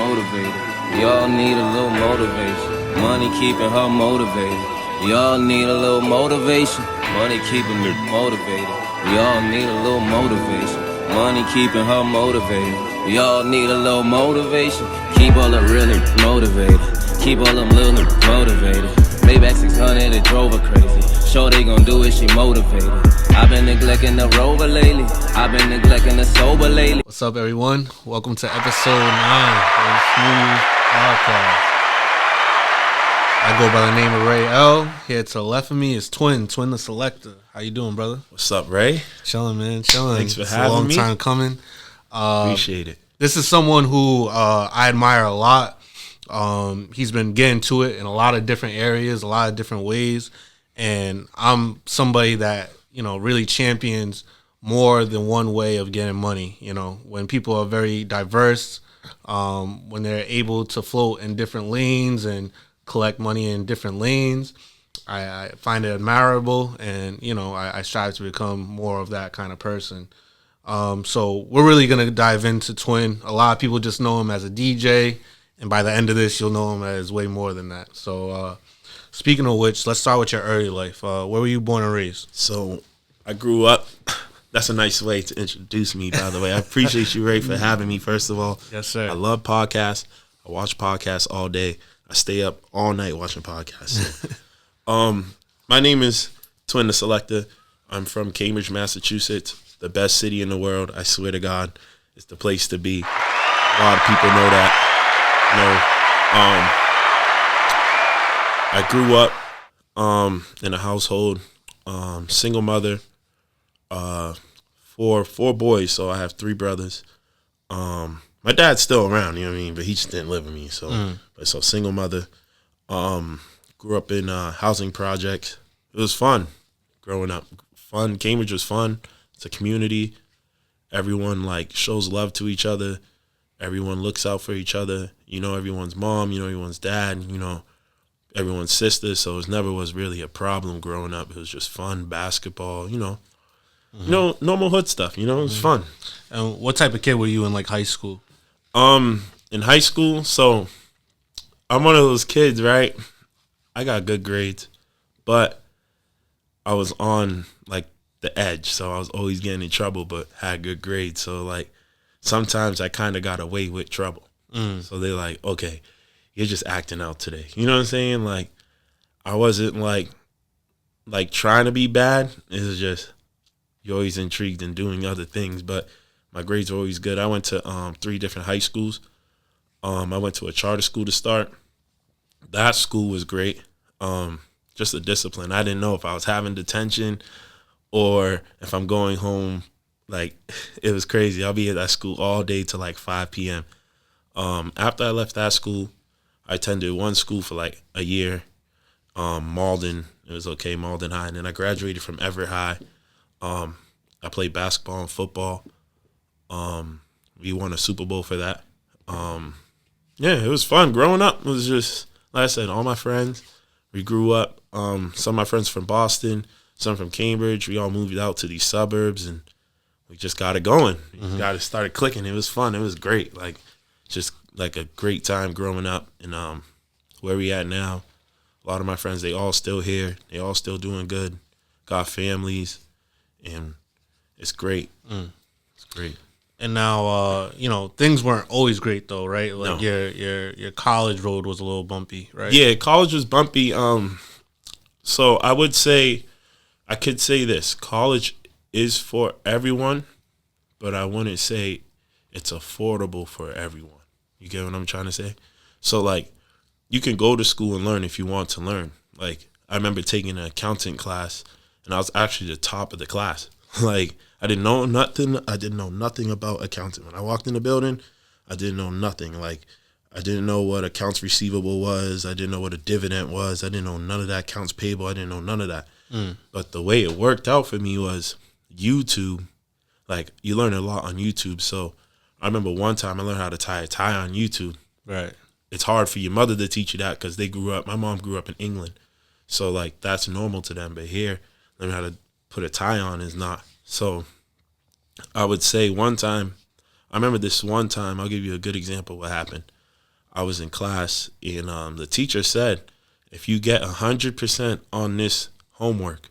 motivated. We all need a little motivation. Money keeping her motivated. We all need a little motivation. Money keeping me motivated. We all need a little motivation. Money keeping her motivated. We all need a little motivation. Keep all the real niggas motivated. Keep all them little niggas motivated. Maybach 600, it drove her crazy. Sure they gon' do it, she motivated. I've been neglecting the rover lately. I've been neglecting the sober lately. What's up, everyone? Welcome to episode 9 of the Smooth Podcast. I go by the name of Ray L. Here to the left of me is TwinTheSelecta. How you doing, brother? What's up, Ray? Chilling, man. Chilling. Thanks for it's having me. a long time coming. Appreciate it. This is someone who I admire a lot. He's been getting to it in a lot of different areas, a lot of different ways. And I'm somebody that, really champions more than one way of getting money. When people are very diverse, when they're able to float in different lanes and collect money in different lanes, I find it admirable. And, I strive to become more of that kind of person. So we're really going to dive into Twin. A lot of people just know him as a DJ. And by the end of this, you'll know him as way more than that. So speaking of which, let's start with your early life. Where were you born and raised? So I grew up. That's a nice way to introduce me, by the way. I appreciate you, Ray, for having me, first of all. Yes, sir. I love podcasts. I watch podcasts all day. I stay up all night watching podcasts. My name is TwinTheSelecta. I'm from Cambridge, Massachusetts, the best city in the world. I swear to God, it's the place to be. A lot of people know that. I grew up in a household, single mother, four boys, so I have 3 brothers. My dad's still around, but he just didn't live with me. So single mother. Grew up in housing projects. It was fun growing up. Fun. Cambridge was fun. It's a community. Everyone shows love to each other. Everyone looks out for each other. Everyone's mom, everyone's dad, everyone's sister. So it never was really a problem growing up. It was just fun, basketball, normal hood stuff, it was fun. And what type of kid were you in high school? In high school, so I'm one of those kids, right? I got good grades, but I was on the edge. So I was always getting in trouble, but had good grades. So sometimes I kind of got away with trouble. So they're like, okay, you're just acting out today. You know what I'm saying? I wasn't trying to be bad. It was just, you're always intrigued in doing other things. But my grades were always good. I went to 3 different high schools. I went to a charter school to start. That school was great. Just the discipline. I didn't know if I was having detention or if I'm going home. It was crazy. I'll be at that school all day till 5 p.m. After I left that school, I attended one school for a year. Malden. It was okay, Malden High. And then I graduated from Everett High. I played basketball and football. We won a Super Bowl for that. It was fun. Growing up, it was just, like I said, all my friends. We grew up. Some of my friends from Boston, some from Cambridge. We all moved out to these suburbs, and we just got it going. We got it started clicking. It was fun. It was great. Just a great time growing up. And where we at now, a lot of my friends, they all still here. They all still doing good. Got families, and it's great. It's great. And now, things weren't always great though, right? No. Your college road was a little bumpy, right? Yeah, college was bumpy. So I could say this: college is for everyone, but I wouldn't say it's affordable for everyone. You get what I'm trying to say? So you can go to school and learn if you want to learn. I remember taking an accounting class, and I was actually the top of the class. I didn't know nothing. I didn't know nothing about accounting. When I walked in the building, I didn't know nothing. I didn't know what accounts receivable was. I didn't know what a dividend was. I didn't know none of that. Accounts payable. I didn't know none of that. But the way it worked out for me was YouTube. You learn a lot on YouTube. So I remember one time I learned how to tie a tie on YouTube. Right. It's hard for your mother to teach you that because my mom grew up in England. So that's normal to them. But here, learning how to put a tie on is not. So I would say one time, I remember this one time, I'll give you a good example of what happened. I was in class, and the teacher said, if you get 100% on this homework,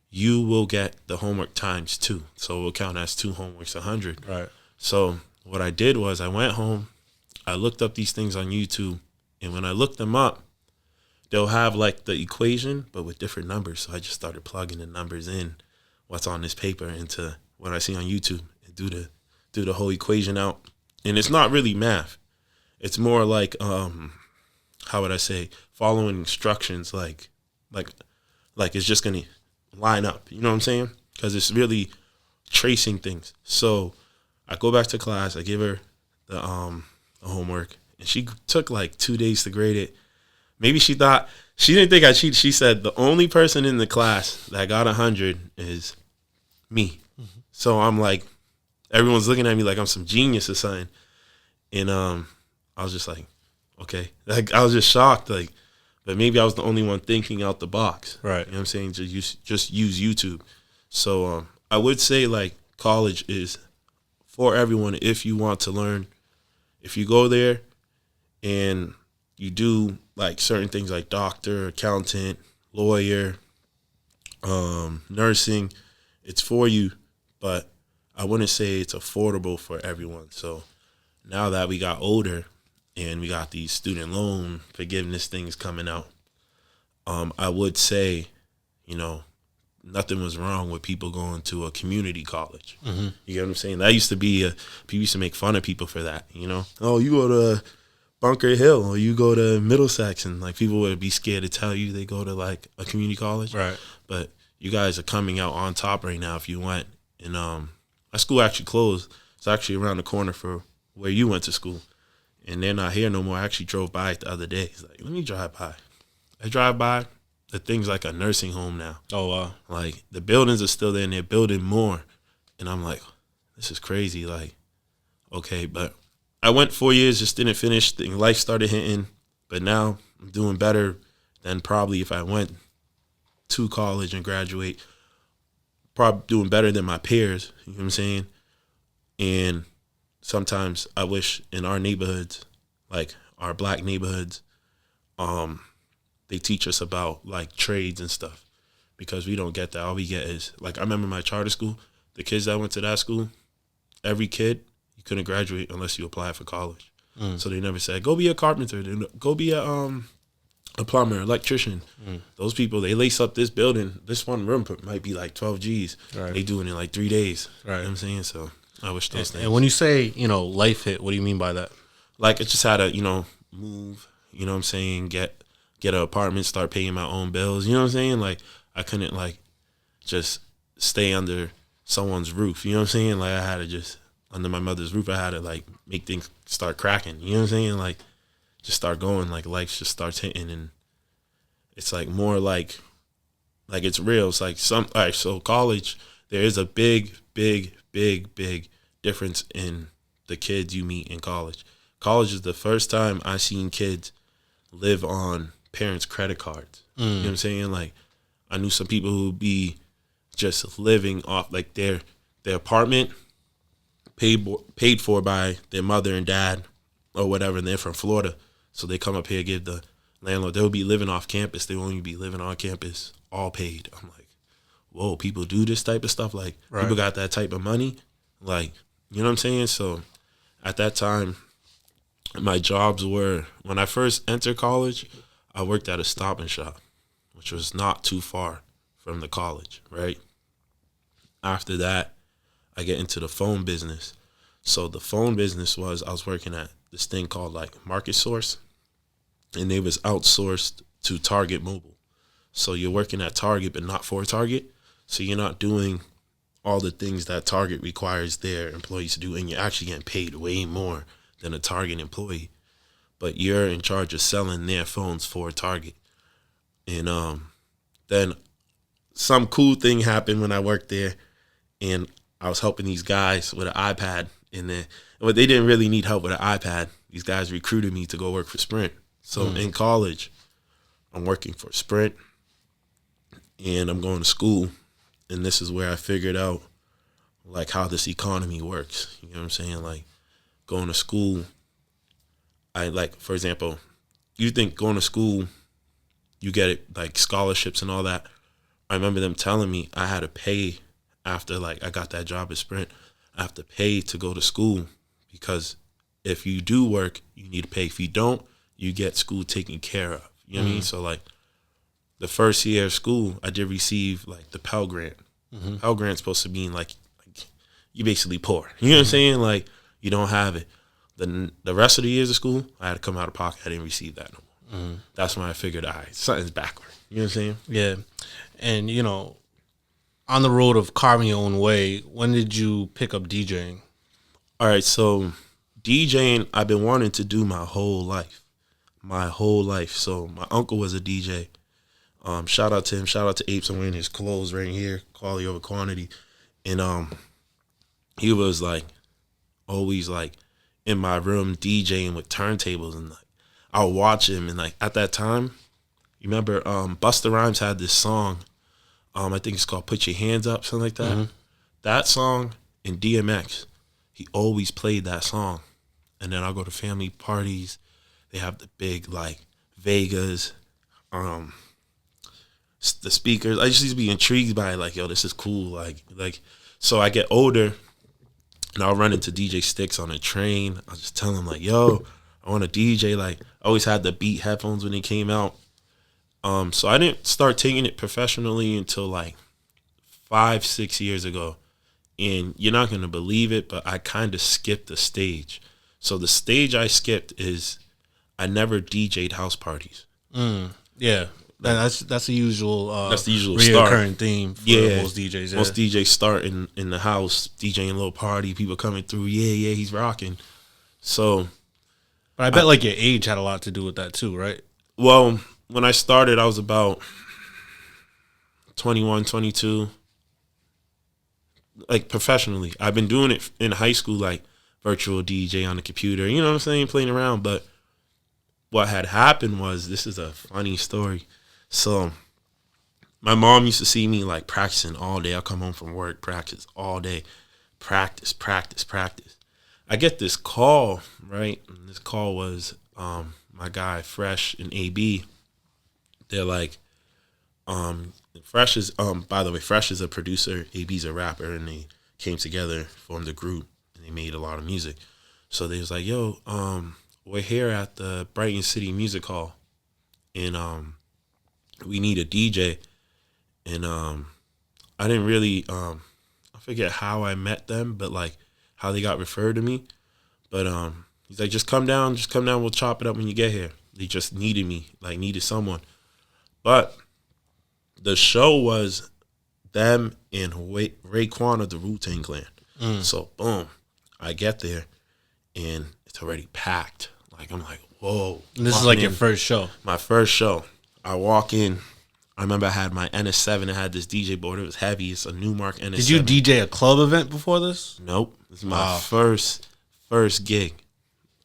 you will get the homework times 2. So it will count as 2 homeworks, 100. Right. So what I did was I went home, I looked up these things on YouTube, and when I looked them up, they'll have like the equation, but with different numbers. So I just started plugging the numbers in, what's on this paper, into what I see on YouTube, and do the whole equation out. And it's not really math. It's more like, how would I say, following instructions, like it's just gonna line up. You know what I'm saying? Because it's really tracing things. So I go back to class. I give her the homework, and she took like 2 days to grade it. Maybe she didn't think I cheated. She said the only person in the class that got 100 is me. Mm-hmm. So I'm like, everyone's looking at me like I'm some genius or something. And I was just like, okay. Like, I was just shocked. Like, but maybe I was the only one thinking out the box. Right. You know what I'm saying? Just use YouTube. So I would say, like, college is for everyone if you want to learn. If you go there and you do like certain things like doctor, accountant, lawyer, nursing, it's for you, but I wouldn't say it's affordable for everyone. So now that we got older and we got these student loan forgiveness things coming out, I would say, you know, nothing was wrong with people going to a community college. Mm-hmm. You get what I'm saying? That used to be, people used to make fun of people for that, you know? Oh, you go to Bunker Hill or you go to Middlesex, and like people would be scared to tell you they go to like a community college. Right. But you guys are coming out on top right now if you went. And my school actually closed. It's actually around the corner for where you went to school. And they're not here no more. I actually drove by it the other day. It's like, let me drive by. I drive by. The thing's like a nursing home now. Oh, wow. Like, the buildings are still there, and they're building more. And I'm like, this is crazy. Like, okay, but I went 4 years, just didn't finish. Life started hitting. But now I'm doing better than probably if I went to college and graduate. Probably doing better than my peers. You know what I'm saying? And sometimes I wish in our neighborhoods, like our black neighborhoods, they teach us about like trades and stuff, because we don't get that. All we get is, like, I remember my charter school, the kids that went to that school, every kid, you couldn't graduate unless you applied for college. So they never said, go be a carpenter, go be a plumber, electrician. Those people, they lace up this building. This one room might be like 12 G's. Right. They do it in like 3 days. Right. You know what I'm saying? So I wish those things. And when you say, you know, life hit, what do you mean by that? Like, it just had to, you know, move, you know what I'm saying, get an apartment, start paying my own bills. You know what I'm saying? Like, I couldn't, like, just stay under someone's roof. You know what I'm saying? Like, I had to just, under my mother's roof, I had to, like, make things start cracking. You know what I'm saying? Like, just start going. Like, life just starts hitting. And it's, like, more like it's real. It's like all right, so college, there is a big difference in the kids you meet in college. College is the first time I seen kids live on parents' credit cards. You know what I'm saying? Like, I knew some people who would be just living off, like, their apartment paid for by their mother and dad or whatever, and they're from Florida. So they come up here, give the landlord, they'll be living off campus. They won't even be living on campus, all paid. I'm like, whoa, people do this type of stuff? Like, right. People got that type of money? Like, you know what I'm saying? So at that time, my jobs were, when I first entered college, I worked at a Stop and Shop, which was not too far from the college, right? After that, I get into the phone business. So the phone business was, I was working at this thing called like Market Source, and they was outsourced to Target Mobile. So you're working at Target, but not for Target. So you're not doing all the things that Target requires their employees to do, and you're actually getting paid way more than a Target employee. But you're in charge of selling their phones for Target. And then some cool thing happened when I worked there, and I was helping these guys with an iPad in there. But they didn't really need help with an iPad. These guys recruited me to go work for Sprint. So in college, I'm working for Sprint, and I'm going to school. And this is where I figured out, like, how this economy works. You know what I'm saying? Like, going to school, I like, for example, you think going to school, you get it like scholarships and all that. I remember them telling me I had to pay after like I got that job at Sprint. I have to pay to go to school because if you do work, you need to pay. If you don't, you get school taken care of. You know what I mean? So like the first year of school, I did receive like the Pell Grant. Pell Grant's supposed to mean like you basically poor. You know what I'm saying? Like you don't have it. The rest of the years of school, I had to come out of pocket. I didn't receive that no more. That's when I figured, all right, something's backward. You know what I'm saying? Yeah. And, you know, on the road of carving your own way, when did you pick up DJing? All right, so DJing, I've been wanting to do my whole life. So my uncle was a DJ. Shout out to him. Shout out to Apes. I'm wearing his clothes right here, quality over quantity. And he was like always like in my room DJing with turntables, and like I'll watch him. And like at that time, you remember Busta Rhymes had this song. I think it's called "Put Your Hands Up," something like that. That song in DMX, he always played that song. And then I'll go to family parties. They have the big like Vegas, the speakers. I just used to be intrigued by it, like, yo, this is cool. Like so I get older and I'll run into DJ Sticks on a train. I'll just tell him like, yo, I want to DJ. Like I always had the Beat headphones when they came out. So I didn't start taking it professionally until like 5-6 years ago. And you're not going to believe it, but I kind of skipped the stage. So the stage I skipped is I never DJ'd house parties. Yeah. That's the usual that's the usual recurring theme for most DJs. Yeah. Most DJs start in the house, DJing a little party, people coming through, yeah, he's rocking. So but I bet like your age had a lot to do with that too, right? Well, when I started, I was about 21, 22. Like professionally. I've been doing it in high school, like virtual DJ on the computer, you know what I'm saying, playing around. But what had happened was, this is a funny story. So my mom used to see me like practicing all day. I'll come home from work, practice all day, practice. I get this call, right? And this call was my guy Fresh and AB. They're like, Fresh is by the way, Fresh is a producer, AB's a rapper, and they came together, formed a group, and they made a lot of music. So they was like, yo, we're here at the Brighton City Music Hall, and we need a DJ. And I didn't really I forget how I met them, but like how they got referred to me. But he's like, just come down, we'll chop it up when you get here. They just needed me, like needed someone. But the show was them and Raekwon of the Wu-Tang Clan. So boom, I get there and it's already packed. Like I'm like, whoa. And this is like your first show. My first show. I walk in. I remember I had my NS7. I had this DJ board. It was heavy. It's a Newmark NS7. Did you DJ a club event before this? Nope. This is my first gig.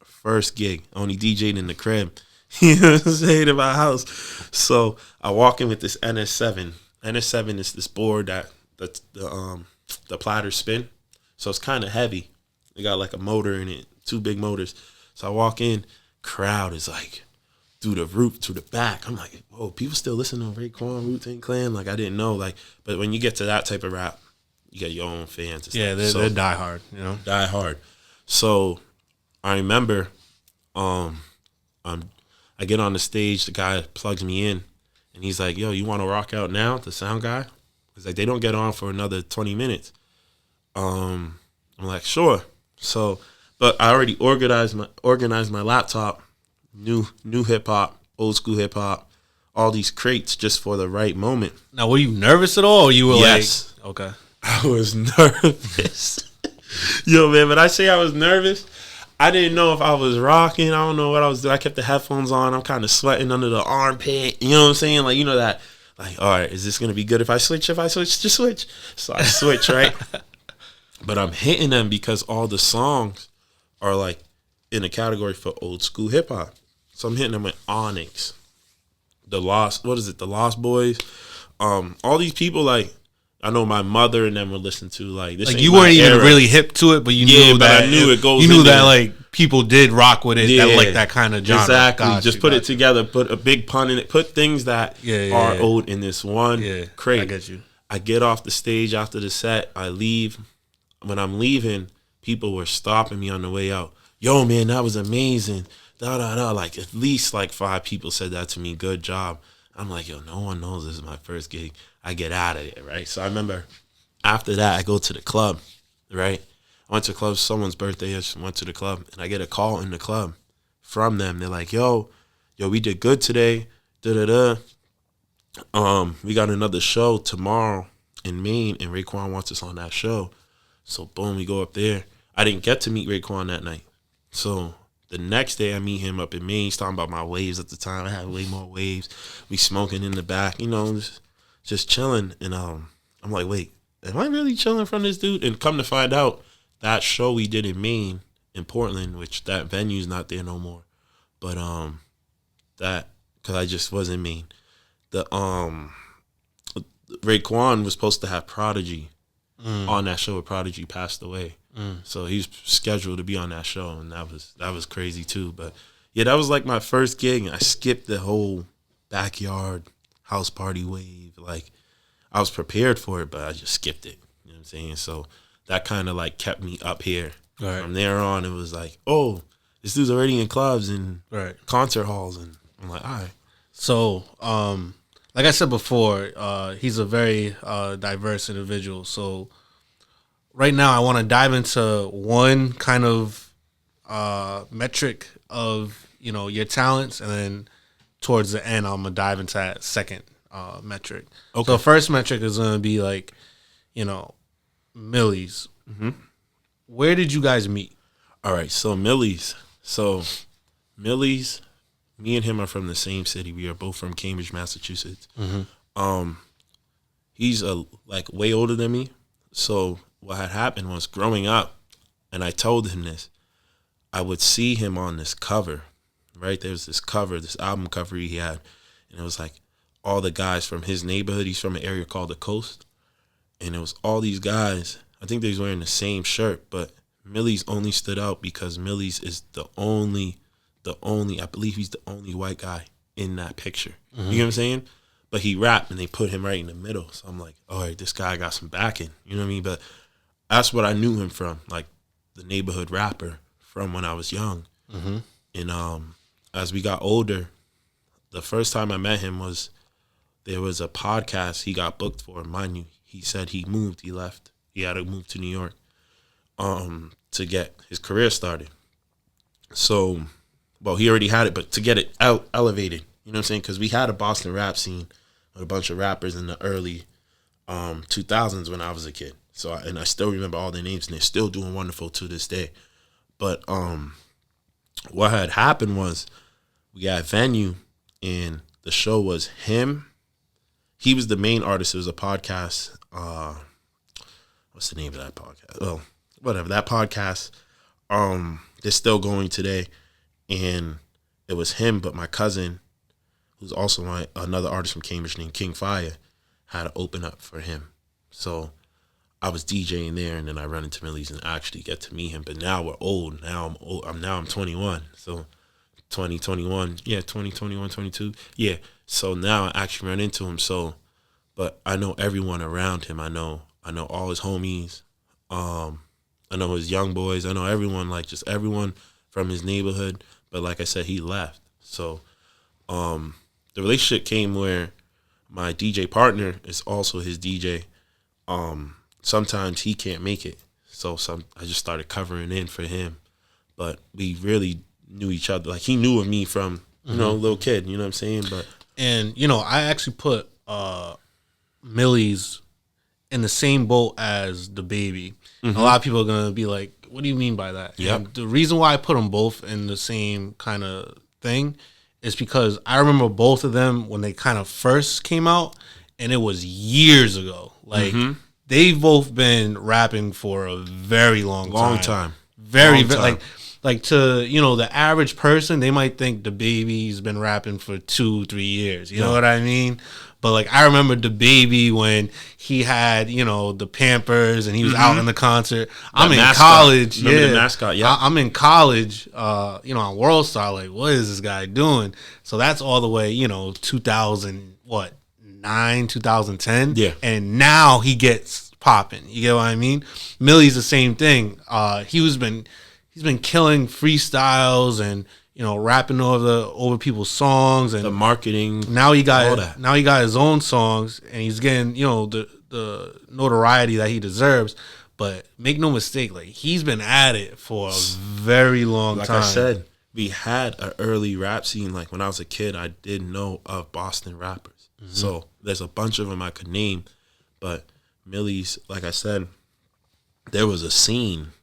First gig. Only DJ'd in the crib. You know what I'm saying? In my house. So I walk in with this NS7. NS7 is this board that the platters spin. So it's kind of heavy. It got like a motor in it, 2 big motors. So I walk in, crowd is like through the roof, to the back. I'm like, whoa, people still listen to Raekwon, Wu-Tang Clan? Like I didn't know. Like, but when you get to that type of rap, you got your own fans. Yeah, they're die hard, you know? Die hard. So I remember I get on the stage, the guy plugs me in, and he's like, yo, you want to rock out now, the sound guy? He's like, they don't get on for another 20 minutes. I'm like, sure. So, but I already organized my laptop, new hip hop, old school hip hop, all these crates just for the right moment. Now, were you nervous at all? Or you were yes. Like, okay. I was nervous. Yo, man, but I say I was nervous. I didn't know if I was rocking. I don't know what I was doing. I kept the headphones on. I'm kind of sweating under the armpit. You know what I'm saying? Like, you know that, like, all right, is this going to be good if I switch? Just switch. So I switch, right? But I'm hitting them because all the songs are, like, in a category for old school hip hop. So I'm hitting them with Onyx, The Lost Boys. All these people, like, I know my mother and them would listen to, like, this. Like, you weren't even really hip to it, but you knew that. I knew it goes. You knew that, like, people did rock with it. Yeah, that like that kind of genre. Exactly. Got Just you, put got it together. Put a big pun in it. Put things that are owed in this one crate. I get you. I get off the stage after the set. I leave. When I'm leaving, people were stopping me on the way out. Yo, man, that was amazing. Da da da. Like at least like 5 people said that to me. Good job. I'm like, yo, no one knows this is my first gig. I get out of it, right? So I remember after that, I go to the club, right? I went to a club, someone's birthday. I just went to the club, and I get a call in the club from them. They're like, yo, we did good today. Da da da. We got another show tomorrow in Maine, and Raekwon wants us on that show. So boom, we go up there. I didn't get to meet Raekwon that night. So the next day I meet him up in Maine. He's talking about my waves at the time. I had way more waves. We smoking in the back, just chilling. And I'm like, wait, am I really chilling from this dude? And come to find out, that show we did in Maine, in Portland, which that venue's not there no more. But that, because I just was in Maine. The Raekwon was supposed to have Prodigy on that show, but Prodigy passed away. So he's scheduled to be on that show, and that was crazy too. But yeah, that was like my first gig, and I skipped the whole backyard house party wave. Like I was prepared for it, but I just skipped it. You know what I'm saying? So that kind of like kept me up here. Right. From there on, it was like, oh, this dude's already in clubs and concert halls, and I'm like, all right. So, like I said before, he's a very diverse individual. So right now I want to dive into one kind of metric of, your talents, and then towards the end I'm going to dive into that second metric. Okay. So the first metric is going to be like, Millies. Mm-hmm. Where did you guys meet? All right, so Millies. Millies, me and him are from the same city. We are both from Cambridge, Massachusetts. Mm-hmm. He's way older than me. So what had happened was, growing up, and I told him this, I would see him on this cover, right? There's this cover, this album cover he had, and it was like all the guys from his neighborhood. He's from an area called the Coast, and it was all these guys. I think they was wearing the same shirt, but Millies only stood out because Millies is the only, I believe he's the only white guy in that picture. Mm-hmm. You know what I'm saying? But he rapped, and they put him right in the middle. So I'm like, all right, this guy got some backing. You know what I mean? But that's what I knew him from, like the neighborhood rapper from when I was young. Mm-hmm. And as we got older, the first time I met him was, there was a podcast he got booked for. Mind you, he said he moved, he left. He had to move to New York to get his career started. So, well, he already had it, but to get it elevated, you know what I'm saying? Because we had a Boston rap scene with a bunch of rappers in the early 2000s when I was a kid. So, and I still remember all their names, and they're still doing wonderful to this day. But what had happened was, we got a venue, and the show was him. He was the main artist. It was a podcast. What's the name of that podcast? Well, whatever. That podcast, they're still going today. And it was him, but my cousin, who's also another artist from Cambridge named King Fire, had to open up for him. So I was DJing there, and then I run into Millies and actually get to meet him. But now we're old. Now I'm old. I'm 21. So 2021. Yeah, 2021, 22. Yeah. So now I actually run into him. So, but I know everyone around him. I know all his homies. I know his young boys. I know everyone, like just everyone from his neighborhood. But like I said, he left. So the relationship came where my DJ partner is also his DJ. Sometimes he can't make it. So I just started covering in for him. But we really knew each other. Like he knew of me from, little kid, you know what I'm saying? And I actually put Millies in the same boat as the Baby. Mm-hmm. A lot of people are gonna be like, "What do you mean by that?" Yeah. The reason why I put them both in the same kind of thing is because I remember both of them when they kind of first came out, and it was years ago. Like they've both been rapping for a very long time. Very like to the average person, they might think the Baby's been rapping for 2-3 years. You know what I mean? But like I remember the baby when he had, you know, the Pampers and he was out in the concert. I'm in college. Remember the mascot? Yeah, I'm in college. You know, on World Star. Like, what is this guy doing? So that's all the way, you know, 2009, 2010. Yeah, and now he gets popping. You get what I mean? Millyz the same thing. He's been killing freestyles and, you know, rapping over people's songs and the marketing. Now he got his own songs and he's getting, you know, the notoriety that he deserves. But make no mistake, like he's been at it for a very long time. Like I said, we had an early rap scene. Like when I was a kid, I didn't know of Boston rappers. So there's a bunch of them I could name, but Millies, like I said, there was a scene.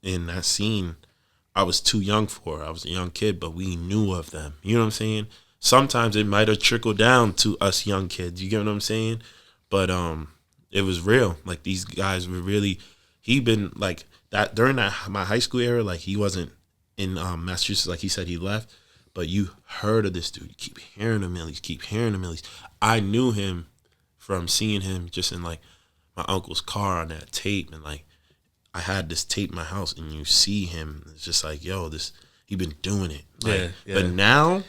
In that scene, I was too young for. I was a young kid, but we knew of them. You know what I'm saying? Sometimes it might have trickled down to us young kids. You get what I'm saying? But it was real. Like these guys were really. He been like that during my high school era. Like he wasn't in Massachusetts. Like he said he left, but you heard of this dude. You keep hearing of Millies. Keep hearing of Millies. I knew him from seeing him just in like my uncle's car on that tape, and like. I had this tape in my house, and you see him. It's just like, yo, he been doing it. Like, yeah. But now,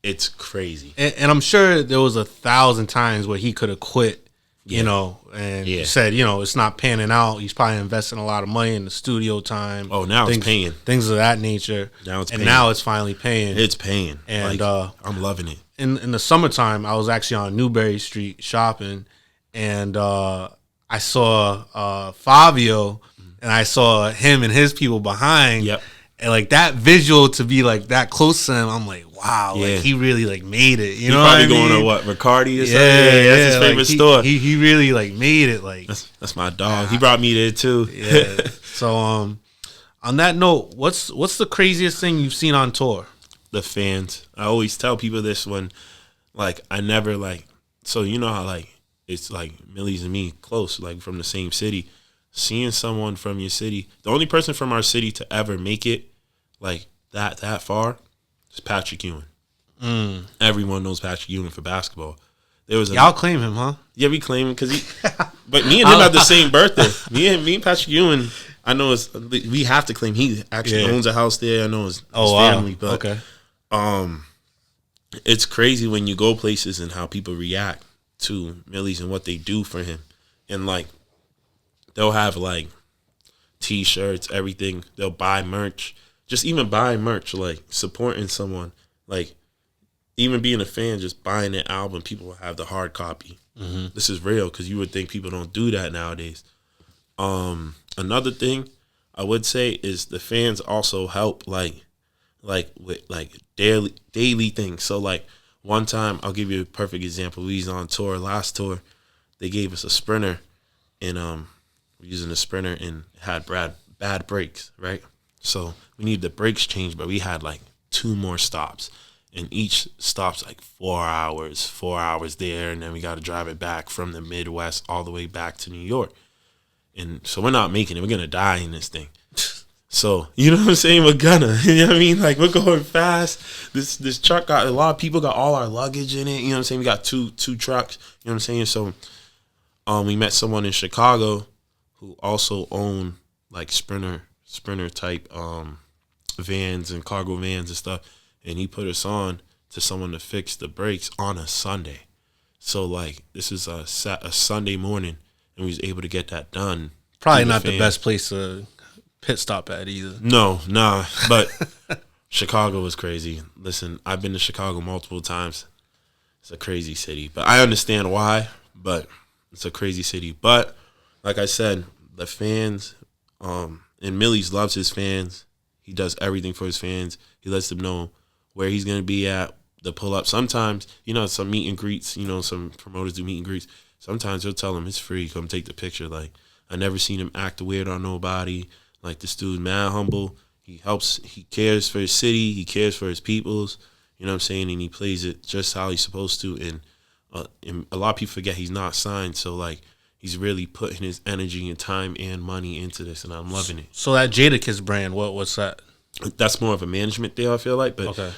it's crazy. And I'm sure there was 1,000 times where he could have quit, you know, and said, you know, it's not panning out. He's probably investing a lot of money in the studio time. Oh, now it's paying. Things of that nature. Now it's paying. Now it's finally paying. It's paying. And like, I'm loving it. In the summertime, I was actually on Newberry Street shopping, and I saw Fabio. And I saw him and his people behind. Yep. And like that visual to be like that close to him, I'm like, wow, like he really like made it. You know what I mean? Probably going to what, Riccardi or something? Yeah, That's his favorite like store. He really like made it. Like that's my dog. He brought me there too. Yeah. So on that note, what's the craziest thing you've seen on tour? The fans. I always tell people this when, like, I never like. So you know how like it's like Millies and me close, like from the same city. Seeing someone from your city, the only person from our city to ever make it like that far is Patrick Ewing. Everyone knows Patrick Ewing for basketball. There was y'all claim him, huh? Yeah, we claim him because he. But me and him have the same birthday. Me and Patrick Ewing. I know we have to claim he actually owns a house there. I know his family, but okay. It's crazy when you go places and how people react to Millies and what they do for him, and like. They'll have like T-shirts, everything. They'll buy merch. Just even buying merch, like supporting someone, like even being a fan, just buying their album. People will have the hard copy. This is real because you would think people don't do that nowadays. Another thing I would say is the fans also help like with like daily things. So like one time, I'll give you a perfect example. We was on tour, last tour. They gave us a Sprinter, and using the Sprinter and had bad brakes, right? So we needed the brakes changed, but we had like 2 more stops, and each stop's like 4 hours there, and then we got to drive it back from the Midwest all the way back to New York. And so we're not making it. We're gonna die in this thing. So you know what I'm saying? We're gonna, you know what I mean? Like we're going fast. This truck got a lot of people got all our luggage in it. You know what I'm saying? We got two trucks. You know what I'm saying? So we met someone in Chicago who also own like Sprinter type vans and cargo vans and stuff, and he put us on to someone to fix the brakes on a Sunday. So like this is a Sunday morning, and we was able to get that done. Probably not the best place to pit stop at either. No, nah, but Chicago was crazy. Listen, I've been to Chicago multiple times. It's a crazy city, but I understand why. But it's a crazy city, but. Like I said, the fans, and Millies loves his fans. He does everything for his fans. He lets them know where he's going to be at, the pull-up. Sometimes, you know, some meet and greets, you know, some promoters do meet and greets. Sometimes he'll tell them it's free, come take the picture. Like, I never seen him act weird on nobody. Like, this dude, mad humble. He cares for his city. He cares for his peoples. You know what I'm saying? And he plays it just how he's supposed to. And a lot of people forget he's not signed. So, like, he's really putting his energy and time and money into this, and I'm loving it. So that Jadakiss brand, what's that? That's more of a management deal, I feel like. But okay.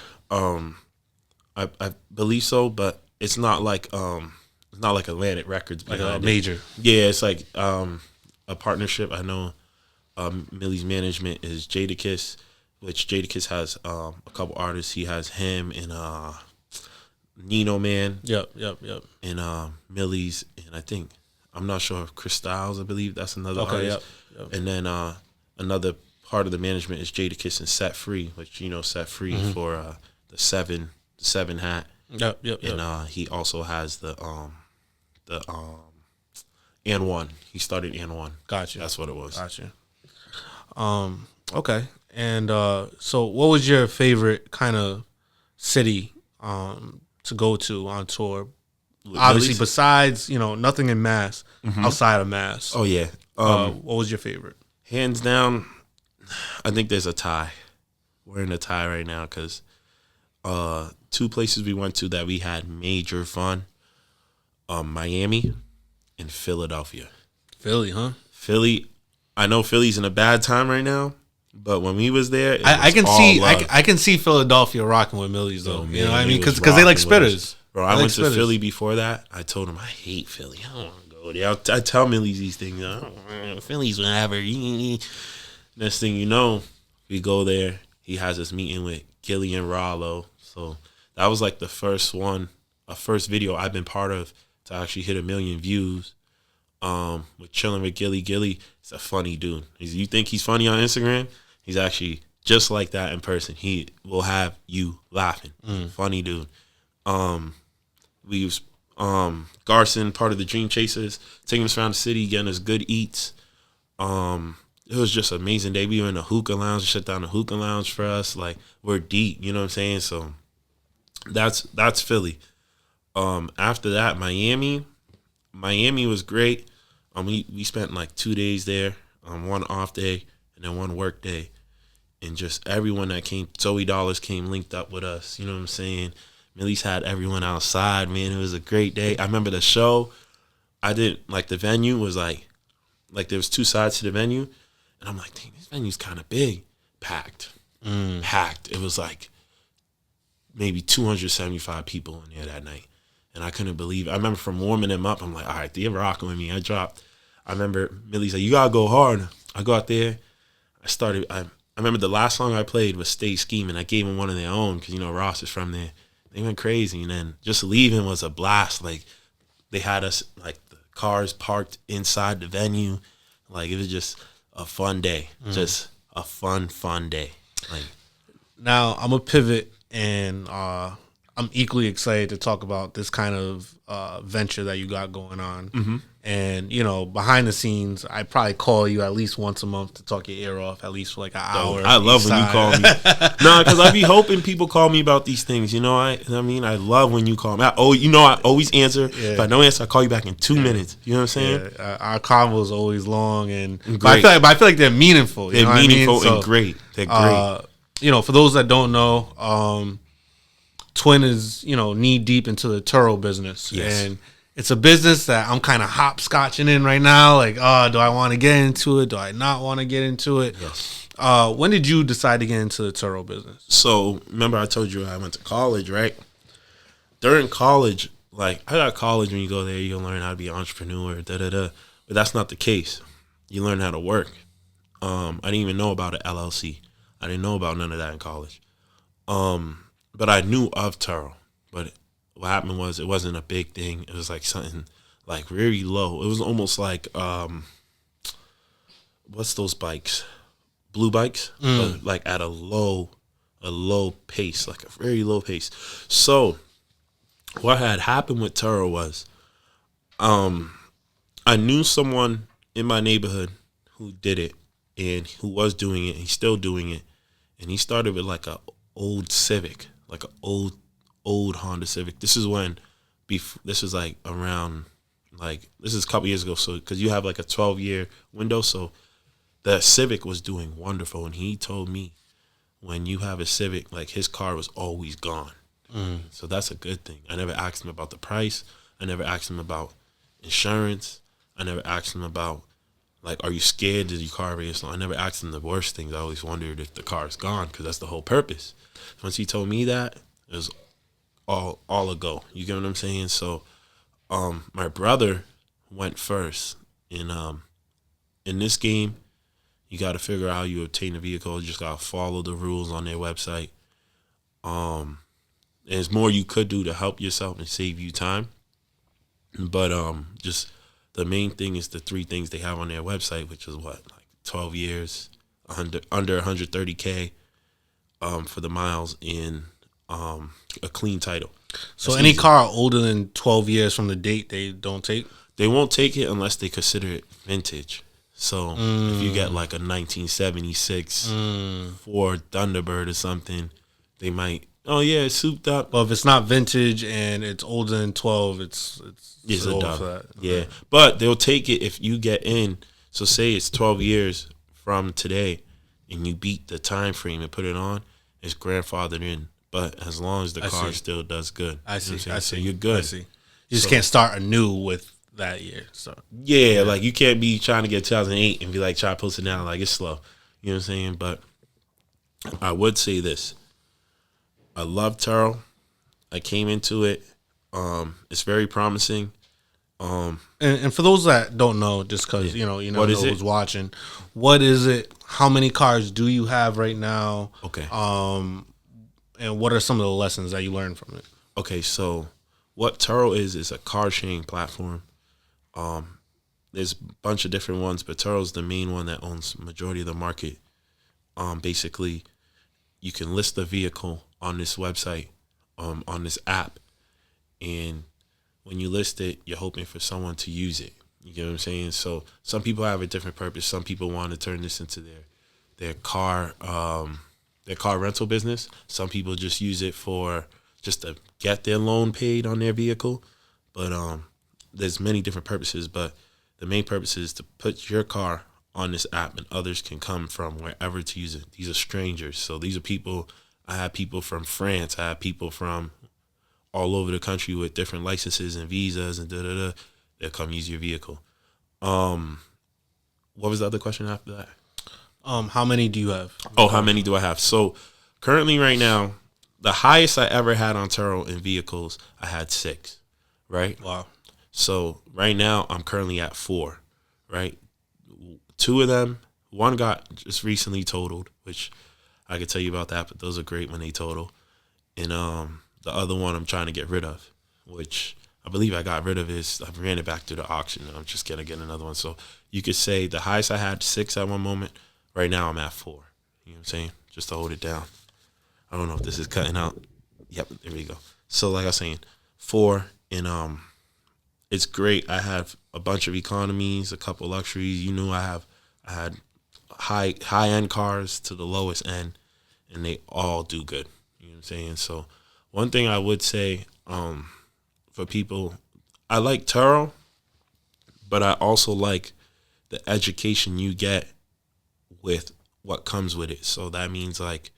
I believe so, but it's not like It's not like Atlantic Records, like a major. Yeah, it's like a partnership. I know Millyz management is Jadakiss, which Jadakiss has a couple artists. He has him and Nino Man. Yep. And Millies, and I think I'm not sure if Chris Styles. I believe that's another artist. Yep. And then another part of the management is Jadakiss and Set Free, which Set Free for the seven hat. Yep. And he also has the and one. He started and one. Gotcha. That's what it was. Gotcha. Okay. And so what was your favorite kind of city to go to on tour? Obviously, Millies? besides, nothing in Mass, outside of Mass. Oh yeah. What was your favorite? Hands down, I think there's a tie. We're in a tie right now because two places we went to that we had major fun. Miami and Philadelphia. Philly, huh? Philly, I know Philly's in a bad time right now, but when we was there, I can see Philadelphia rocking with Millies though. Man, you know what I mean? he was Because they like rocking with us. spitters. Bro, I went to Philly before that. I told him I hate Philly. I don't want to go there. I tell Millies these things. Philly's whatever. Next thing you know, we go there. He has us meeting with Gilly and Rollo. So that was like the first video I've been part of to actually hit 1 million views. With chilling with Gilly. Gilly is a funny dude. You think he's funny on Instagram? He's actually just like that in person. He will have you laughing. Funny dude. We was Garson, part of the Dream Chasers, taking us around the city, getting us good eats. It was just an amazing day. We were in the hookah lounge, shut down the hookah lounge for us. Like, we're deep, you know what I'm saying? So that's Philly. After that, Miami was great. We spent like 2 days there, one off day and then one work day. And just everyone that came, Zoe Dollars came linked up with us, you know what I'm saying? Millies had everyone outside, man. It was a great day. I remember the show. I didn't, like, the venue was like there was two sides to the venue. And I'm like, dang, this venue's kind of big. Packed. Packed. It was like maybe 275 people in there that night. And I couldn't believe it. I remember from warming them up, I'm like, all right, they're rocking with me. I remember Millie said, you got to go hard. I go out there. I remember the last song I played was Stay Scheming. I gave them one of their own because, Ross is from there. They went crazy. And then just leaving was a blast. Like, they had us, like, the cars parked inside the venue. Like, it was just a fun day. Just a fun day. Like, now, I'm going to pivot, and I'm equally excited to talk about this kind of venture that you got going on. And, behind the scenes, I probably call you at least once a month to talk your ear off, at least for like an hour. I love when you call me. Nah, because I be hoping people call me about these things. I love when you call me. I always answer. Yeah. If I don't answer, I call you back in 2 minutes. You know what I'm saying? Yeah, our convo is always long, but great. I feel like they're meaningful. They're meaningful and great. They're great. For those that don't know, Twin is, knee deep into the Turo business. Yes. And it's a business that I'm kind of hopscotching in right now. Like, do I want to get into it? Do I not want to get into it? Yes. When did you decide to get into the Turo business? So, remember I told you I went to college, right? During college, like, I got college when you go there, you'll learn how to be an entrepreneur, But that's not the case. You learn how to work. I didn't even know about an LLC. I didn't know about none of that in college. But I knew of Turo. But what happened was it wasn't a big thing. It was like something like very low. It was almost like what's those bikes? Blue bikes, but like at a low pace, like a very low pace. So what had happened with Turo was I knew someone in my neighborhood who did it and who was doing it. He's still doing it. And he started with like a old Civic, like an old Honda Civic. This is when, this is like around, like, this is a couple years ago. So, because you have like a 12-year window. So the Civic was doing wonderful. And he told me when you have a Civic, like his car was always gone. So that's a good thing. I never asked him about the price. I never asked him about insurance. I never asked him about, like, are you scared? Did your car race? I never asked him the worst things. I always wondered if the car is gone because that's the whole purpose. Once he told me that, it was all a go. You get what I'm saying? So my brother went first. In this game, you got to figure out how you obtain a vehicle. You just got to follow the rules on their website. There's more you could do to help yourself and save you time. But just the main thing is the 3 things they have on their website, which is what, like 12 years, under 130K for the miles, in a clean title. So That's any easy. car older than 12 years from the date, they don't take? They won't take it unless they consider it vintage. So if you get like a 1976 Ford Thunderbird or something, they might, oh yeah, it's souped up. Well, if it's not vintage and it's older than 12, it's It's a over dub. for that. Yeah. But they'll take it if you get in. So say it's 12 years from today and you beat the time frame and put it on, it's grandfathered in. But as long as the car still does good. I see. You know what I'm saying? I So see. you're good. I see. You just can't start anew with that year. So Yeah, like you can't be trying to get 2008 and be like, try to post it now. Like, it's slow. You know what I'm saying? But I would say this. I love Turo. I came into it. It's very promising. and for those that don't know, just because you never What know is it? who's watching, what is it? How many cars do you have right now? Okay. And what are some of the lessons that you learned from it? Okay, so what Turo is a car sharing platform. There's a bunch of different ones, but Turo's the main one that owns majority of the market. Basically, you can list the vehicle on this website, on this app, and when you list it, you're hoping for someone to use it. You get what I'm saying? So some people have a different purpose. Some people want to turn this into their car rental business. Some people just use it for just to get their loan paid on their vehicle. But there's many different purposes. But the main purpose is to put your car on this app, and others can come from wherever to use it. These are strangers. So these are people. I have people from France. I have people from all over the country with different licenses and visas and da-da-da. They'll come use your vehicle. What was the other question after that? How many do you have? Oh, how many do I have? So currently right now, the highest I ever had on Turo in vehicles, I had 6, right? Wow. So right now I'm currently at 4, right? 2 of them, one got just recently totaled, which I could tell you about that, but those are great when they total. And the other one I'm trying to get rid of, which I believe I got rid of is I ran it back to the auction. I'm just gonna get another one. So you could say the highest I had 6 at one moment. Right now I'm at 4. You know what I'm saying? Just to hold it down. I don't know if this is cutting out. Yep, there we go. So like I was saying, 4, and it's great. I have a bunch of economies, a couple luxuries. I had high end cars to the lowest end, and they all do good. You know what I'm saying? So one thing I would say for people, I like Turo, but I also like the education you get with what comes with it. So that means like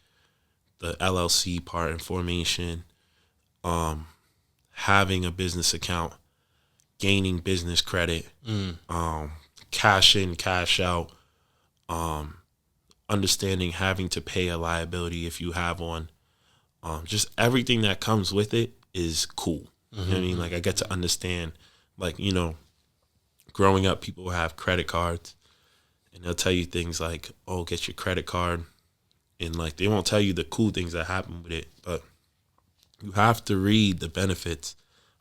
the LLC part and formation, having a business account, gaining business credit, cash in, cash out, understanding having to pay a liability if you have one. Just everything that comes with it is cool. You know what I mean? Like I get to understand, like, growing up, people will have credit cards and they'll tell you things like, oh, get your credit card. And like, they won't tell you the cool things that happen with it, but you have to read the benefits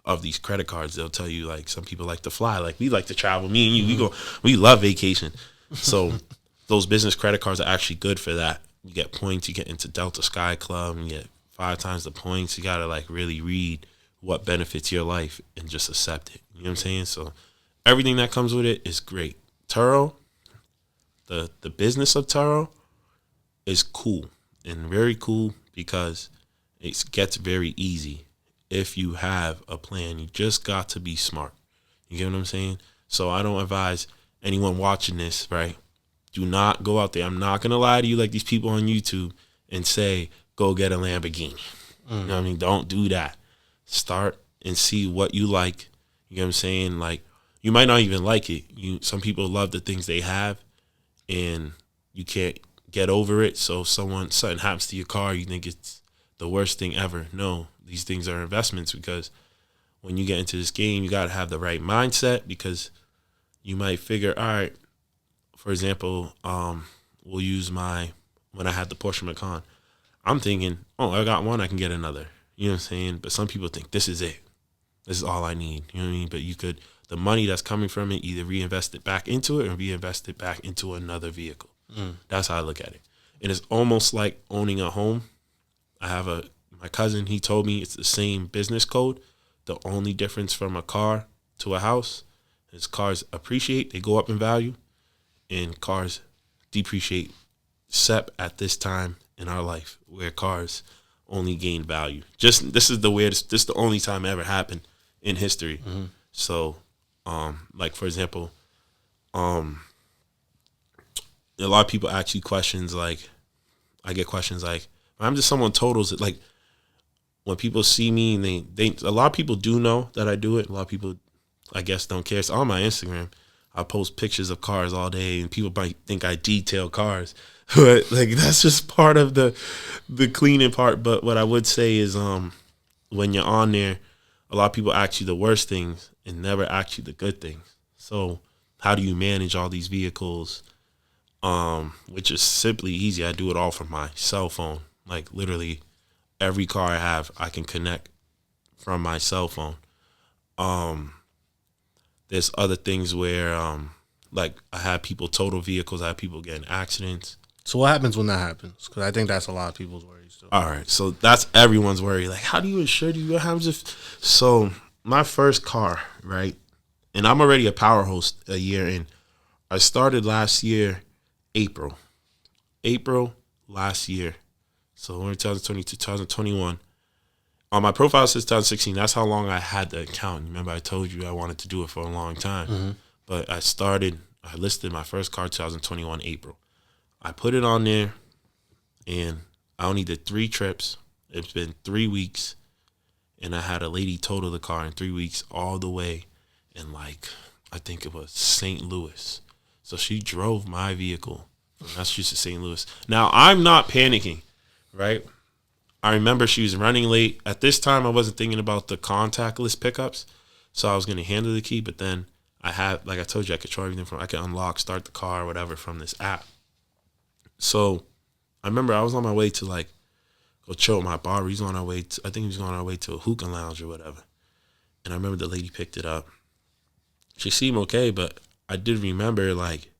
of these credit cards. They'll tell you, like, some people like to fly. Like, we like to travel. Me and you, we love vacation. So those business credit cards are actually good for that. You get points. You get into Delta Sky Club and you get 5 times the points. You got to like really read what benefits your life and just accept it. You know what I'm saying? So everything that comes with it is great. Turo, the business of Turo is cool and very cool because it gets very easy if you have a plan. You just got to be smart. You get what I'm saying? So I don't advise anyone watching this, right? Do not go out there. I'm not going to lie to you like these people on YouTube and say, go get a Lamborghini. You know what I mean? Don't do that. Start and see what you like. You know what I'm saying? Like, you might not even like it. Some people love the things they have and you can't get over it. So something happens to your car, you think it's the worst thing ever. No, these things are investments because when you get into this game, you got to have the right mindset, because you might figure, all right, for example, we'll use when I had the Porsche Macan, I'm thinking, oh, I got one, I can get another. You know what I'm saying? But some people think this is it. This is all I need. You know what I mean? But the money that's coming from it, either reinvest it back into it or reinvest it back into another vehicle. That's how I look at it. And it's almost like owning a home. I have my cousin, he told me it's the same business code. The only difference from a car to a house is cars appreciate, they go up in value, and cars depreciate, except at this time in our life where cars only gain value. This is the only time it ever happened in history. So, like for example, a lot of people ask you questions like, I get questions like, I'm just someone totals it. Like when people see me, and they a lot of people do know that I do it. A lot of people, I guess, don't care. So on my Instagram, I post pictures of cars all day, and people might think I detail cars, but like that's just part of the cleaning part. But what I would say is, when you're on there, a lot of people ask you the worst things and never ask you the good things. So how do you manage all these vehicles? Which is simply easy. I do it all from my cell phone. Like literally every car I have, I can connect from my cell phone. There's other things where, like I have people total vehicles. I have people get in accidents. So what happens when that happens? Because I think that's a lot of people's worries too. All right, so that's everyone's worry. Like, how do you insure? What happens if? So my first car, right? And I'm already a power host a year in. I started last year, April last year. So we're in 2020, 2021. On my profile says 2016. That's how long I had the account. Remember, I told you I wanted to do it for a long time. But I listed my first car 2021 April. I put it on there, and I only did 3 trips. It's been 3 weeks, and I had a lady total the car in 3 weeks all the way in, like, I think it was St. Louis. So she drove my vehicle from Massachusetts to St. Louis. Now, I'm not panicking, right? I remember she was running late. At this time, I wasn't thinking about the contactless pickups, so I was going to handle the key. But then I had, like I told you, I control everything I could unlock, start the car, whatever, from this app. So I remember I was on my way to like go chill with my barber. He's on our way to, I think he was on our way to a hookah lounge or whatever. And I remember the lady picked it up. She seemed okay, but I did remember like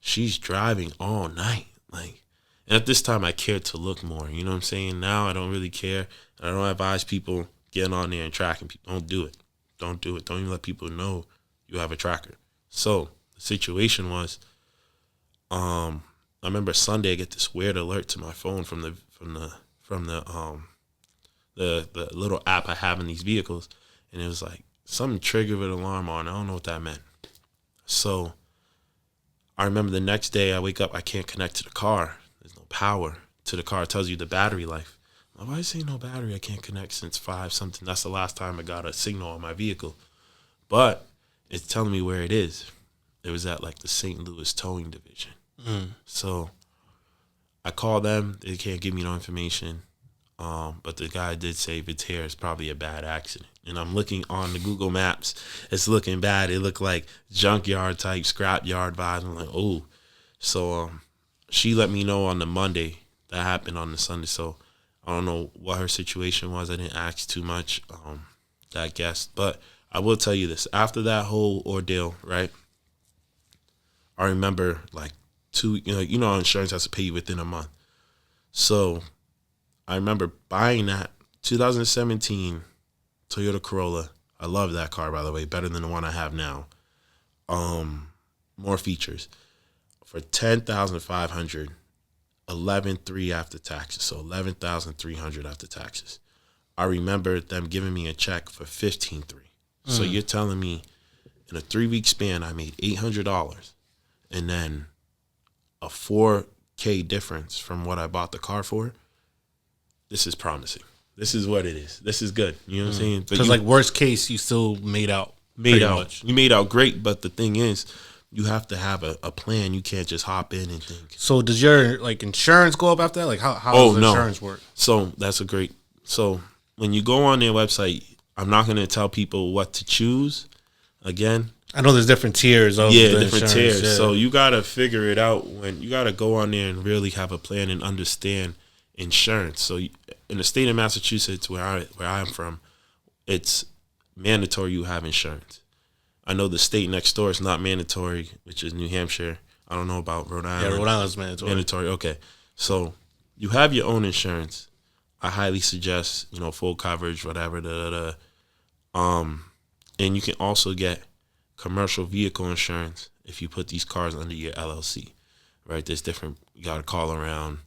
she's driving all night. Like, and at this time I cared to look more. You know what I'm saying? Now I don't really care. I don't advise people getting on there and tracking people. Don't do it. Don't do it. Don't even let people know you have a tracker. So the situation was, I remember Sunday I get this weird alert to my phone from the little app I have in these vehicles, and it was like something triggered an alarm on. I don't know what that meant. So I remember the next day I wake up, I can't connect to the car. There's no power to the car. It tells you the battery life. I'm like, why is there no battery? I can't connect since 5 something. That's the last time I got a signal on my vehicle. But it's telling me where it is. It was at like the St. Louis towing division. So I called them. They can't give me no information. But the guy did say if it's here, it's probably a bad accident. And I'm looking on the Google Maps. It's looking bad. It looked like junkyard type, scrapyard vibes. I'm like, oh. So she let me know on the Monday. That happened on the Sunday. So I don't know what her situation was. I didn't ask too much, that guest. But I will tell you this. After that whole ordeal, right, I remember like insurance has to pay you within a month. So I remember buying that 2017 Toyota Corolla. I love that car, by the way, better than the one I have now. More features for $10,500, 11,300 after taxes, so $11,300 after taxes. I remember them giving me a check for $15,300. So you're telling me in a 3-week span I made $800, and then a $4K difference from what I bought the car for. This is promising. This is what it is. This is good. You know what I'm saying? Because like worst case, you still made out. You made out great, but the thing is, you have to have a plan. You can't just hop in and think. So does your like insurance go up after that? Like how does insurance work? So that's a great. So when you go on their website, I'm not going to tell people what to choose. Again, I know there's different tiers of different tiers. Yeah. So you got to figure it out when you got to go on there and really have a plan and understand insurance. So in the state of Massachusetts, where I'm from, it's mandatory you have insurance. I know the state next door is not mandatory, which is New Hampshire. I don't know about Rhode Island. Yeah, Rhode Island's mandatory. Mandatory, okay. So you have your own insurance. I highly suggest, full coverage, whatever. And you can also get commercial vehicle insurance if you put these cars under your LLC, right? There's different, you got to call around.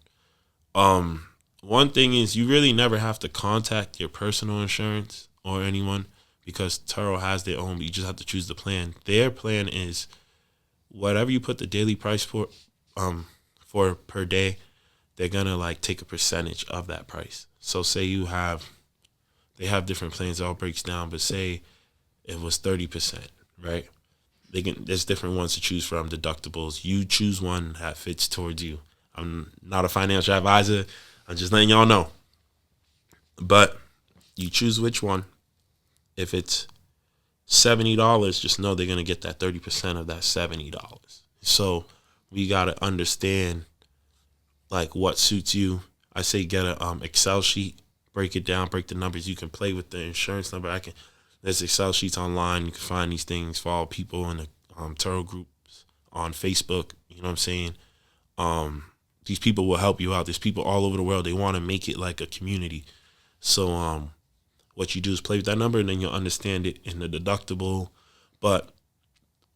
One thing is you really never have to contact your personal insurance or anyone because Turo has their own, but you just have to choose the plan. Their plan is whatever you put the daily price for per day, they're going to take a percentage of that price. So say they have different plans, it all breaks down, but say it was 30%, right? There's different ones to choose from, deductibles. You choose one that fits towards you. I'm not a financial advisor. I'm just letting y'all know. But you choose which one. If it's $70, just know they're going to get that 30% of that $70. So we got to understand what suits you. I say get a Excel sheet, break it down, break the numbers. You can play with the insurance number. There's Excel sheets online. You can find these things, follow people in the Turo groups on Facebook. You know what I'm saying? These people will help you out. There's people all over the world. They want to make it like a community. So what you do is play with that number, and then you'll understand it in the deductible. But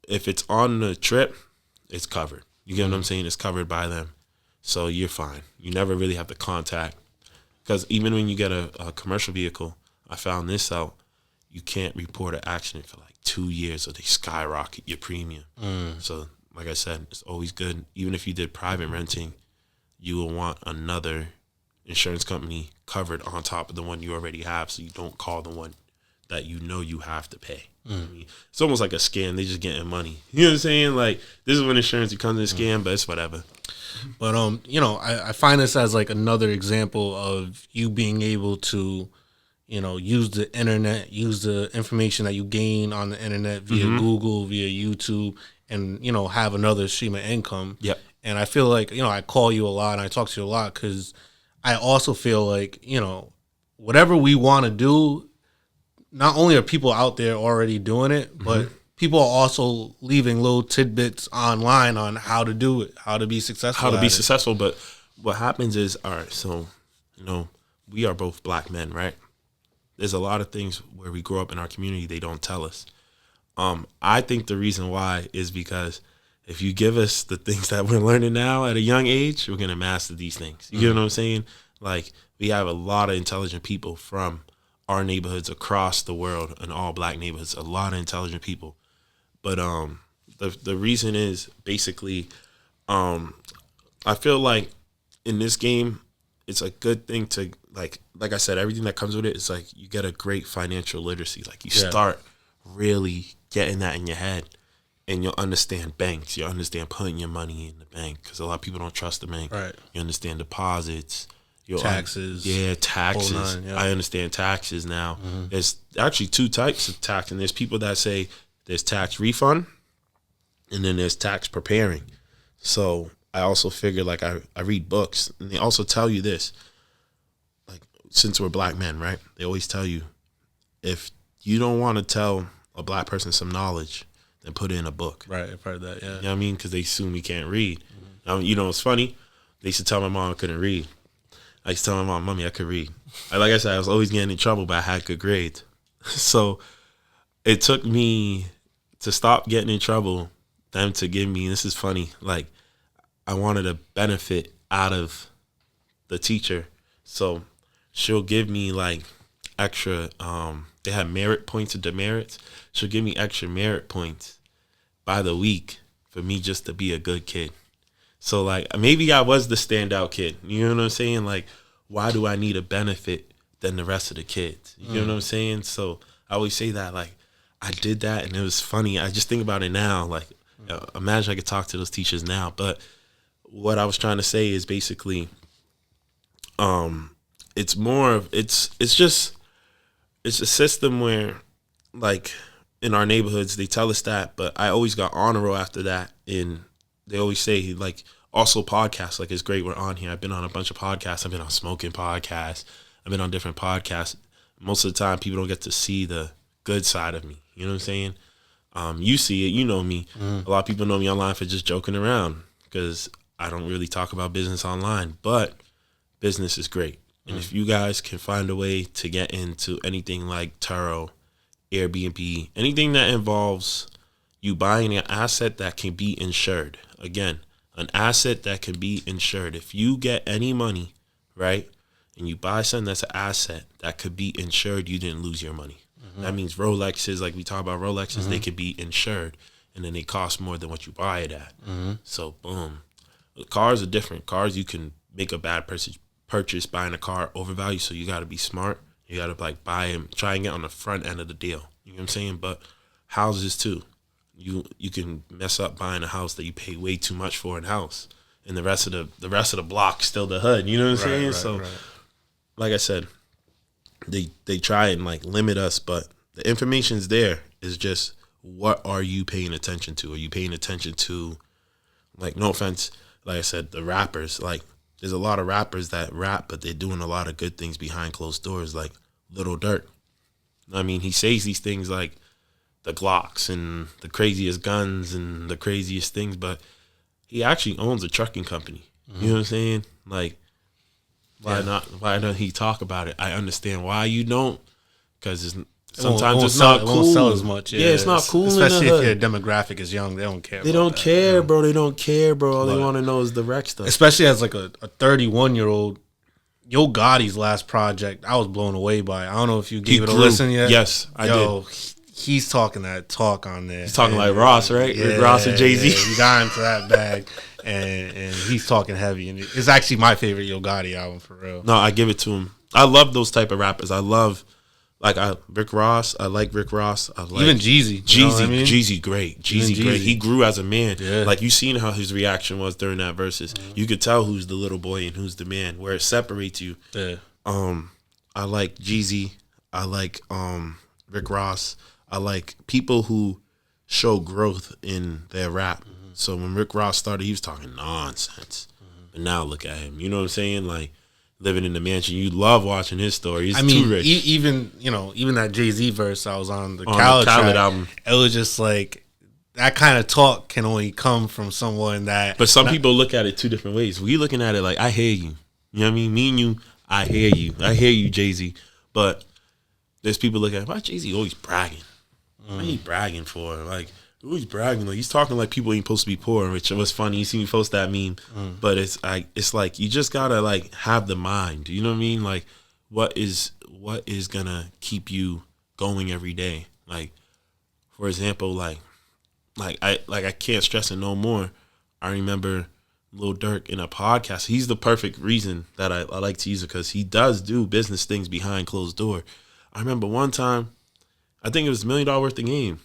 if it's on the trip, it's covered. You get what I'm saying? It's covered by them. So you're fine. You never really have to contact. Because even when you get a commercial vehicle, I found this out, you can't report an accident for 2 years or they skyrocket your premium. So like I said, it's always good. Even if you did private renting, you will want another insurance company covered on top of the one you already have, so you don't call the one that you have to pay. I mean, it's almost like a scam. They just getting money. You know what I'm saying? This is when insurance becomes a scam, but it's whatever. But I find this as another example of you being able to, use the internet, use the information that you gain on the internet via Google, via YouTube, and have another stream of income. Yep. And I feel I call you a lot and I talk to you a lot because I also feel whatever we want to do, not only are people out there already doing it, but people are also leaving little tidbits online on how to do it, how to be successful. Successful. But what happens is, all right, so, we are both black men, right? There's a lot of things where we grow up in our community they don't tell us. I think the reason why is because if you give us the things that we're learning now at a young age, we're going to master these things. You get what I'm saying? We have a lot of intelligent people from our neighborhoods across the world, and all black neighborhoods, a lot of intelligent people. But the reason is basically, I feel like in this game, it's a good thing to like I said, everything that comes with it is you get a great financial literacy. You start really getting that in your head, and you'll understand banks. You'll understand putting your money in the bank because a lot of people don't trust the bank. Right. You understand deposits. Taxes. Taxes. Yeah. I understand taxes now. There's actually two types of tax, and there's people that say there's tax refund, and then there's tax preparing. So I also figure I read books, and they also tell you this. Since we're black men, right? They always tell you if you don't want to tell a black person some knowledge, then put it in a book. Right, I've heard that, yeah. You know what I mean? Because they assume we can't read. It's funny. They used to tell my mom I couldn't read. I used to tell my mom, Mommy, I could read. Like I said, I was always getting in trouble, but I had good grades. So it took me to stop getting in trouble, them to give me, this is funny, I wanted a benefit out of the teacher. So she'll give me extra, they have merit points and demerits. She'll give me extra merit points by the week for me just to be a good kid. So maybe I was the standout kid. You know what I'm saying? Why do I need a benefit than the rest of the kids? You know what I'm saying? So I always say that I did that, and it was funny. I just think about it now. Imagine I could talk to those teachers now. But what I was trying to say is basically, it's more of it's just it's a system where, like, in our neighborhoods, they tell us that, but I always got honor roll after that. And they always say, like, also podcasts, like, it's great we're on here. I've been on a bunch of podcasts. I've been on smoking podcasts. I've been on different podcasts. Most of the time, people don't get to see the good side of me. You know what I'm saying? You see it. You know me. A lot of people know me online for just joking around because I don't really talk about business online. But business is great. And if you guys can find a way to get into anything like Turo, Airbnb, anything that involves you buying an asset that can be insured. Again, an asset that can be insured. If you get any money, right, and you buy something that's an asset that could be insured, you didn't lose your money. That means Rolexes, like we talk about Rolexes, they could be insured, and then they cost more than what you buy it at. So, boom. Cars are different. Cars, you can make a bad purchase buying a car overvalued, so you got to be smart. You got to, like, buy them, try and get on the front end of the deal. You know what I'm saying? But houses, too. You can mess up buying a house that you pay way too much for in house, and the rest of the block still the hood. You know what I'm saying? Right. Like I said, they try and, like, limit us, but the information's there. Is just, what are you paying attention to? Are you paying attention to, like, no offense, like I said, the rappers? Like, there's a lot of rappers that rap, but they're doing a lot of good things behind closed doors, like Lil Durk. I mean, he says these things like the Glocks and the craziest guns and the craziest things, but he actually owns a trucking company. You know what I'm saying? Like, why don't he talk about it? I understand why you don't, because sometimes it's not cool. It won't sell as much. Yeah, it's not cool. Especially if your demographic is young, they don't care. They don't care, bro. They don't care, bro. All they want to know is the wreck stuff. Especially as like a 31-year-old. Yo Gotti's last project, I was blown away by. I don't know if you gave it a listen yet. Yes, I did. He's talking that talk on there. He's talking like Ross, right? Yeah, Ross and Jay-Z. Yeah, he got into that bag, and he's talking heavy. And it's actually my favorite Yo Gotti album, for real. No, I give it to him. I love those type of rappers. I love, like, Rick Ross. I like Rick Ross. I like even Jeezy. Jeezy, great. Jeezy, great. He grew as a man. Yeah. Like, you seen how his reaction was during that verses. You could tell who's the little boy and who's the man, where it separates you. Yeah. I like Jeezy. I like Rick Ross. I like people who show growth in their rap. So when Rick Ross started, he was talking nonsense. But now look at him. You know what I'm saying? Like, living in the mansion. You love watching his story. He's too rich. Even that Jay-Z verse I was on the Khaled album, it was just like, that kind of talk can only come from someone that. But some people look at it two different ways. We looking at it like, I hear you. You know what I mean? Me and you, I hear you. I hear you, Jay-Z. But there's people looking at, why Jay-Z always bragging? What are you bragging for? Like, who's bragging? Like, he's talking like people ain't supposed to be poor, which was funny. You see me post that meme. But it's like you just gotta, like, have the mind. You know what I mean? Like, what is gonna keep you going every day? Like, for example, like I can't stress it no more. I remember Lil Durk in a podcast. He's the perfect reason that I like to use it, because he does do business things behind closed door. I remember one time, I think it was $1 million worth of game.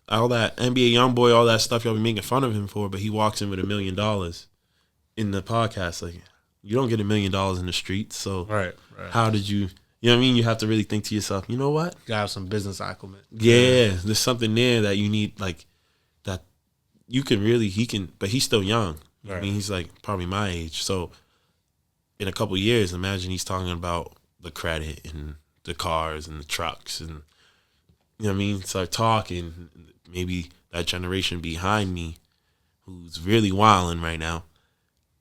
All that NBA YoungBoy, all that stuff y'all be making fun of him for, but he walks in with $1 million in the podcast. Like, you don't get $1 million in the streets, so right. How did you? You know what I mean? You have to really think to yourself, you know what? You gotta have some business acumen. Yeah, there's something there that you need, like, that you can really. But he's still young. Right. I mean, he's like probably my age. So in a couple of years, imagine he's talking about the credit and the cars and the trucks and, you know what I mean? Start talking. Maybe that generation behind me, who's really wilding right now,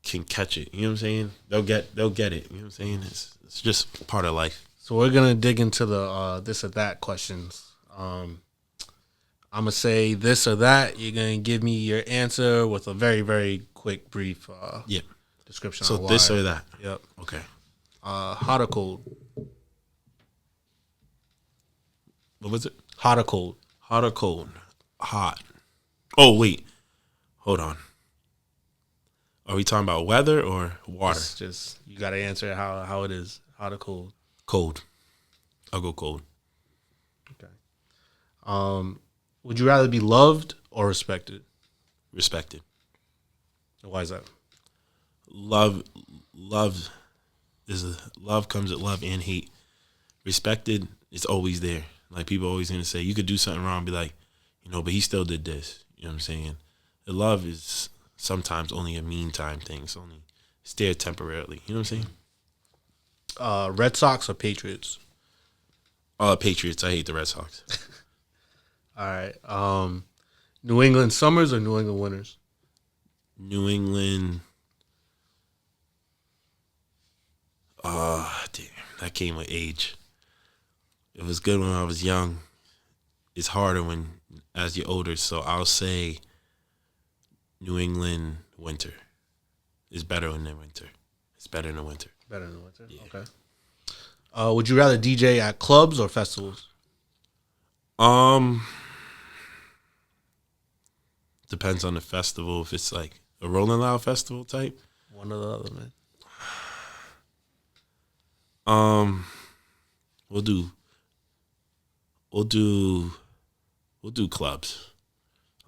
can catch it. You know what I'm saying? They'll get it. You know what I'm saying? It's just part of life. So we're gonna dig into the this or that questions. I'm gonna say this or that. You're gonna give me your answer with a very, very quick, brief description. So this or that. Yep. Okay. Hot or cold? What was it? Hot or cold? Hot or cold? Hot. Oh, wait. Hold on. Are we talking about weather or water? It's just, you got to answer how it is. Hot or cold? Cold. I'll go cold. Okay. Would you rather be loved or respected? Respected. Why is that? Love comes with love and hate. Respected it's always there. Like, people always gonna say you could do something wrong, be like, but he still did this. You know what I'm saying? The love is sometimes only a meantime thing. It's only it's there temporarily. You know what I'm saying? Red Sox or Patriots? Patriots. I hate the Red Sox. All right. New England summers or New England winters? New England. Damn, that came with age. It was good when I was young. It's harder as you're older. So I'll say New England winter is better in the winter. It's better in the winter. Better in the winter. Yeah. Okay. Would you rather DJ at clubs or festivals? Depends on the festival. If it's like a Rolling Loud festival type. One or the other, man. We'll do clubs.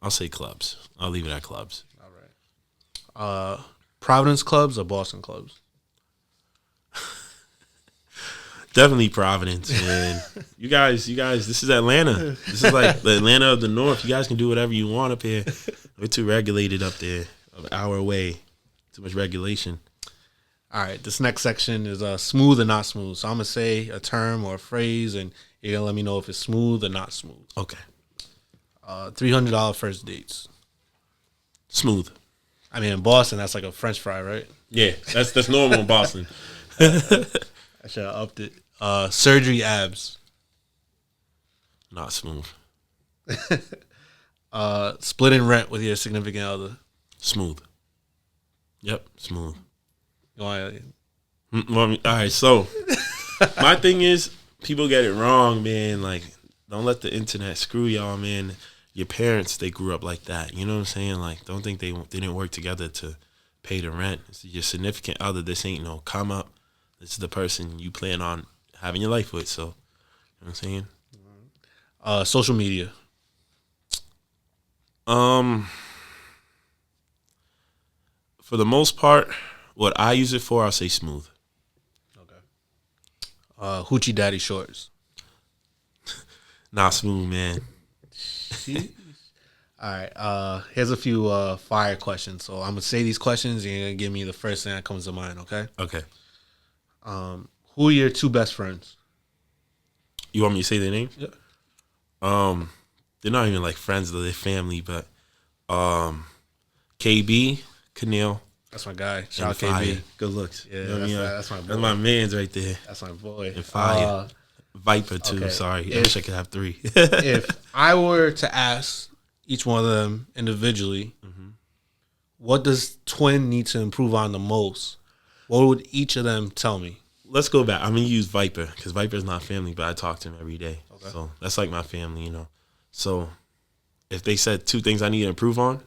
I'll say clubs. I'll leave it at clubs. All right. Providence clubs or Boston clubs? Definitely Providence, man. You guys, this is Atlanta. This is like the Atlanta of the North. You guys can do whatever you want up here. We're too regulated up there. An hour away. Too much regulation. All right. This next section is smooth or not smooth. So I'm going to say a term or a phrase, and you're going to let me know if it's smooth or not smooth. Okay. $300 first dates. Smooth. I mean, in Boston, that's like a French fry, right? Yeah, that's normal in Boston. I should have upped it. Surgery abs. Not smooth. Splitting rent with your significant other. Smooth. Yep, smooth. You want All right, so my thing is, people get it wrong, man. Like, don't let the internet screw y'all, man. Your parents, they grew up like that. You know what I'm saying? Like, don't think they didn't work together to pay the rent. It's your significant other. This ain't no come up. This is the person you plan on having your life with. So, you know what I'm saying? social media. For the most part, what I use it for, I'll say smooth. Okay. Hoochie Daddy shorts. Not smooth, man. All right. Here's a few fire questions. So I'm gonna say these questions, and you're gonna give me the first thing that comes to mind. Okay. Okay. Who are your two best friends? You want me to say their names? Yeah. They're not even like friends, though. They're family, but KB, Kanil. That's my guy. Shout out Fire. KB. Good looks. Yeah, You know what I mean? that's my boy. That's my man's right there. That's my boy. And Fire. Viper, too. okay. Sorry. I wish I could have three. If I were to ask each one of them individually, what does Twin need to improve on the most? What would each of them tell me? Let's go back. I'm going to use Viper because Viper is not family, but I talk to him every day. Okay. So that's like my family, you know. So if they said two things I need to improve on,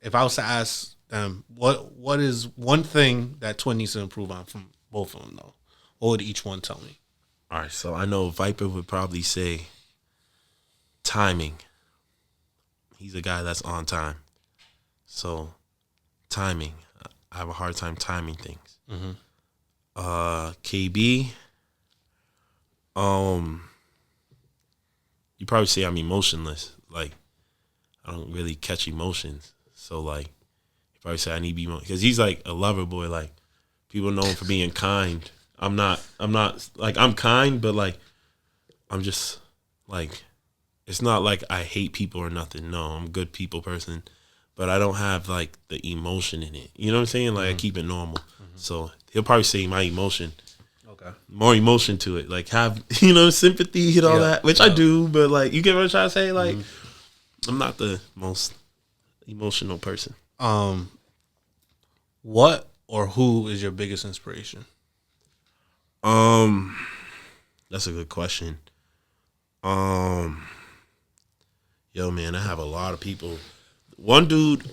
If I was to ask them, what is one thing that Twin needs to improve on from both of them, though? What would each one tell me? all right, so I know Viper would probably say timing. He's a guy that's on time. So timing. I have a hard time timing things. KB, you probably say I'm emotionless. Like, I don't really catch emotions. So, like, you probably say I need to be because he's like a lover boy. Like, people know him for being kind. I'm not like, I'm kind, but like, I'm just like, it's not like I hate people or nothing. No, I'm a good people person, but I don't have like the emotion in it. You know what I'm saying? Like, I keep it normal. So he'll probably say my emotion. Okay. More emotion to it. Like, have, sympathy and all that, which I do, but like, you get what I'm trying to say? Like, I'm not the most emotional person. What or who is your biggest inspiration? That's a good question. Yo, man, I have a lot of people. One dude,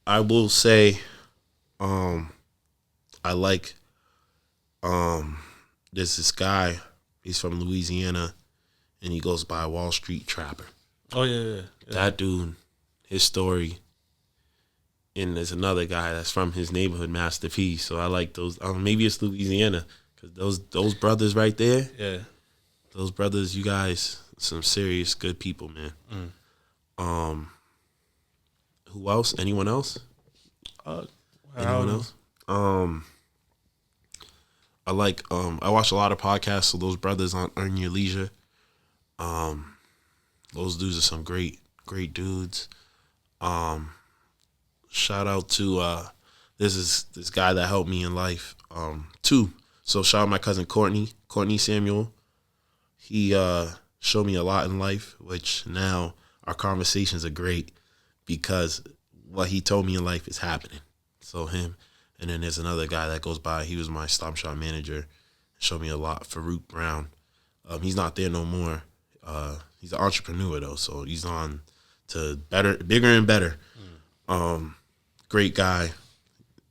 I will say, I like, there's this guy, he's from Louisiana, and he goes by Wall Street Trapper. Oh, yeah. That dude, his story, and there's another guy that's from his neighborhood, Master P. So I like those. Maybe it's Louisiana, because those brothers right there, Yeah. those brothers, you guys, some serious good people, man. Who else? Anyone else? Anyone else? I like I watch a lot of podcasts of those brothers on Earn Your Leisure. Those dudes are some great dudes. Shout out to this guy that helped me in life. Two. So shout out my cousin Courtney Samuel. He showed me a lot in life, which now our conversations are great because what he told me in life is happening. So him. And then there's another guy that goes by. He was my Stop Shop manager. Showed me a lot. Farouk Brown. He's not there no more. He's an entrepreneur though, so he's on to bigger and better. Great guy,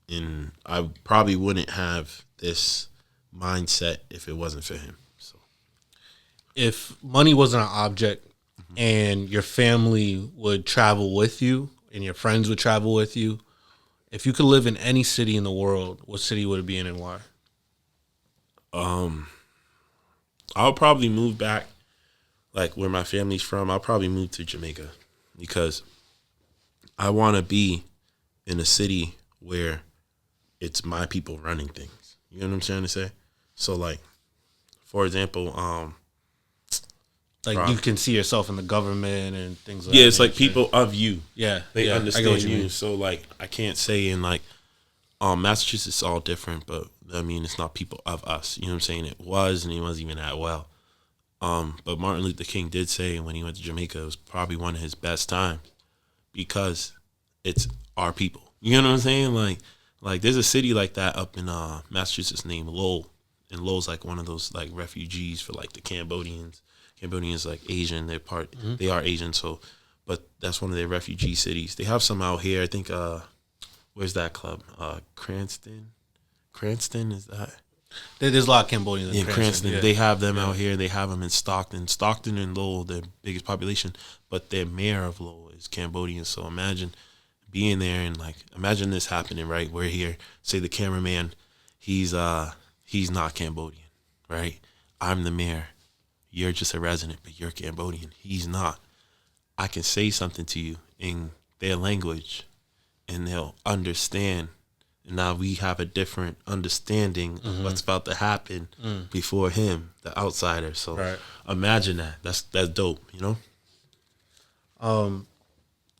and I probably wouldn't have this mindset if it wasn't for him. So, if money wasn't an object, and your family would travel with you, and your friends would travel with you, if you could live in any city in the world, what city would it be in and why? I'll probably move back, like where my family's from. I'll probably move to Jamaica because I want to be in a city where it's my people running things. You know what I'm trying to say? So, like, for example, like you can see yourself in the government and things like that. Yeah, that. it's like people of you. Yeah. They understand you. Mean. So, like, I can't say in, like, Massachusetts is all different, but, I mean, it's not people of us. You know what I'm saying? It was, and it wasn't even that well. But Martin Luther King did say when he went to Jamaica, it was probably one of his best times because it's our people. You know what I'm saying? Like there's a city like that up in Massachusetts named Lowell. And Lowell's like one of those like refugees for like the Cambodians. Cambodians like Asian, they are Asian, so but that's one of their refugee cities. They have some out here. I think where's that club? Cranston? Cranston, is that? There's a lot of Cambodians in Cranston. Yeah. They have them out here. They have them in Stockton. Stockton and Lowell, their biggest population, but their mayor of Lowell is Cambodian. So imagine being there and like imagine this happening, right? We're here. Say the cameraman, he's not Cambodian, right? I'm the mayor. You're just a resident, but you're Cambodian. He's not. I can say something to you in their language, and they'll understand. And now we have a different understanding of what's about to happen before him, the outsider. So imagine that. That's dope, you know?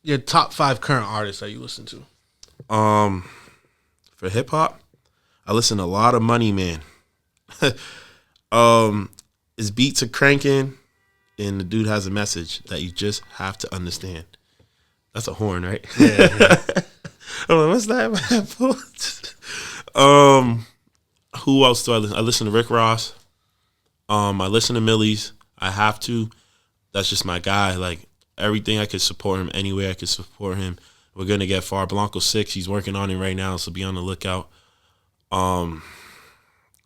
Your top 5 current artists that you listen to? For hip hop, I listen to a lot of Money Man. His beats are cranking, and the dude has a message that you just have to understand. That's a horn, right? Yeah. I'm like, what's that? Who else do I listen? I listen to Rick Ross. I listen to Millies. I have to. That's just my guy. Like everything I could support him anywhere I could support him. We're gonna get far. Blanco 6, he's working on it right now, so be on the lookout. I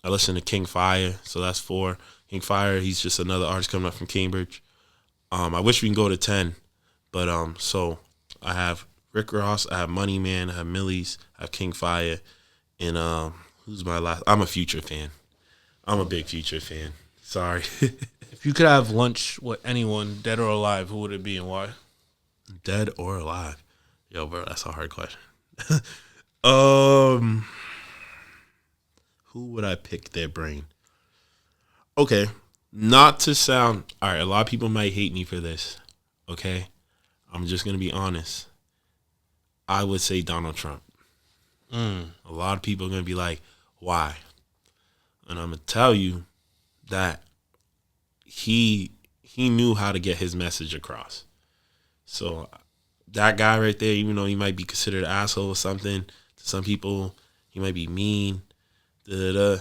listen to King Fire, so that's 4. King Fire, he's just another artist coming up from Cambridge. I wish we can go to 10, but so I have Rick Ross, I have Money Man, I have Millies, I have King Fire, and who's my last? I'm a Future fan. I'm a big Future fan. Sorry. If you could have lunch with anyone, dead or alive, who would it be and why? Dead or alive? Yo, bro, that's a hard question. Who would I pick their brain? Okay, not to sound... All right, a lot of people might hate me for this, okay? I'm just going to be honest. I would say Donald Trump. A lot of people are going to be like, why? And I'm going to tell you that he knew how to get his message across. So that guy right there, even though he might be considered an asshole or something, to some people, he might be mean, there's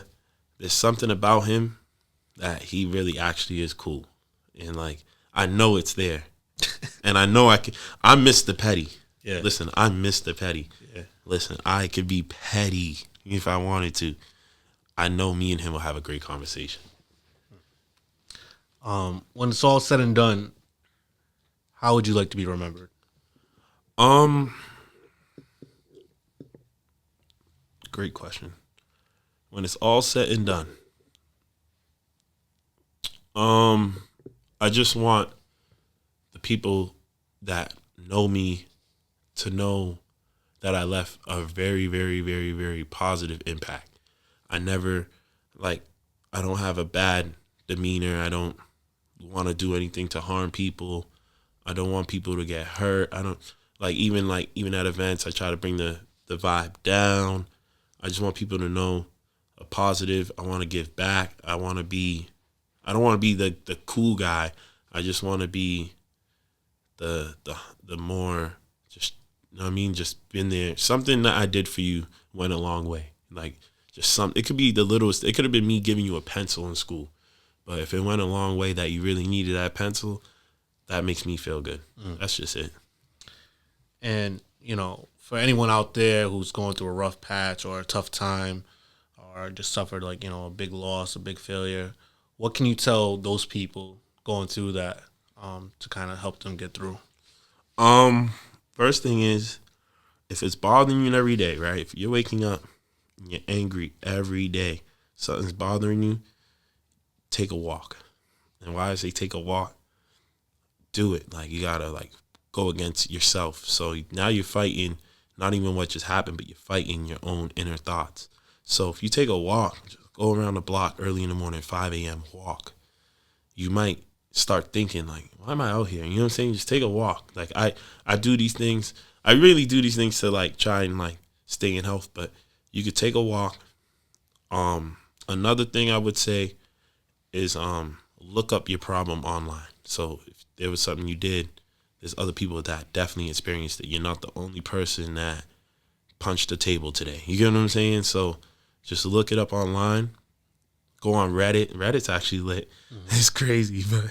something about him that he really actually is cool. And like, I know it's there. And I know I'm Mr. Petty. Yeah. Listen, I'm Mr. Petty. Yeah. Listen, I could be petty if I wanted to. I know me and him will have a great conversation. When it's all said and done, how would you like to be remembered? Great question. When it's all said and done, I just want the people that know me to know that I left a very, very, very, very positive impact. I never, like, I don't have a bad demeanor. I don't want to do anything to harm people. I don't want people to get hurt. I don't, even at events, I try to bring the vibe down. I just want people to know a positive. I want to give back. I don't want to be the cool guy. I just want to be the more, just, you know what I mean? Just been there. Something that I did for you went a long way. Like, just it could be the littlest. It could have been me giving you a pencil in school. But if it went a long way that you really needed that pencil, that makes me feel good. That's just it. And, for anyone out there who's going through a rough patch or a tough time or just suffered a big loss, a big failure, what can you tell those people going through that to kind of help them get through? First thing is, if it's bothering you every day, right? If you're waking up and you're angry every day, something's bothering you, take a walk. And why I say take a walk, do it. Like, you gotta go against yourself. So now you're fighting not even what just happened, but you're fighting your own inner thoughts. So if you take a walk, just go around the block early in the morning, 5 a.m., walk. You might start thinking, why am I out here? You know what I'm saying? Just take a walk. I do these things. I really do these things to try and stay in health, but you could take a walk. Another thing I would say is look up your problem online. So if there was something you did, there's other people that definitely experienced it. You're not the only person that punched the table today. You get what I'm saying? So just look it up online. Go on Reddit. Reddit's actually lit. It's crazy, but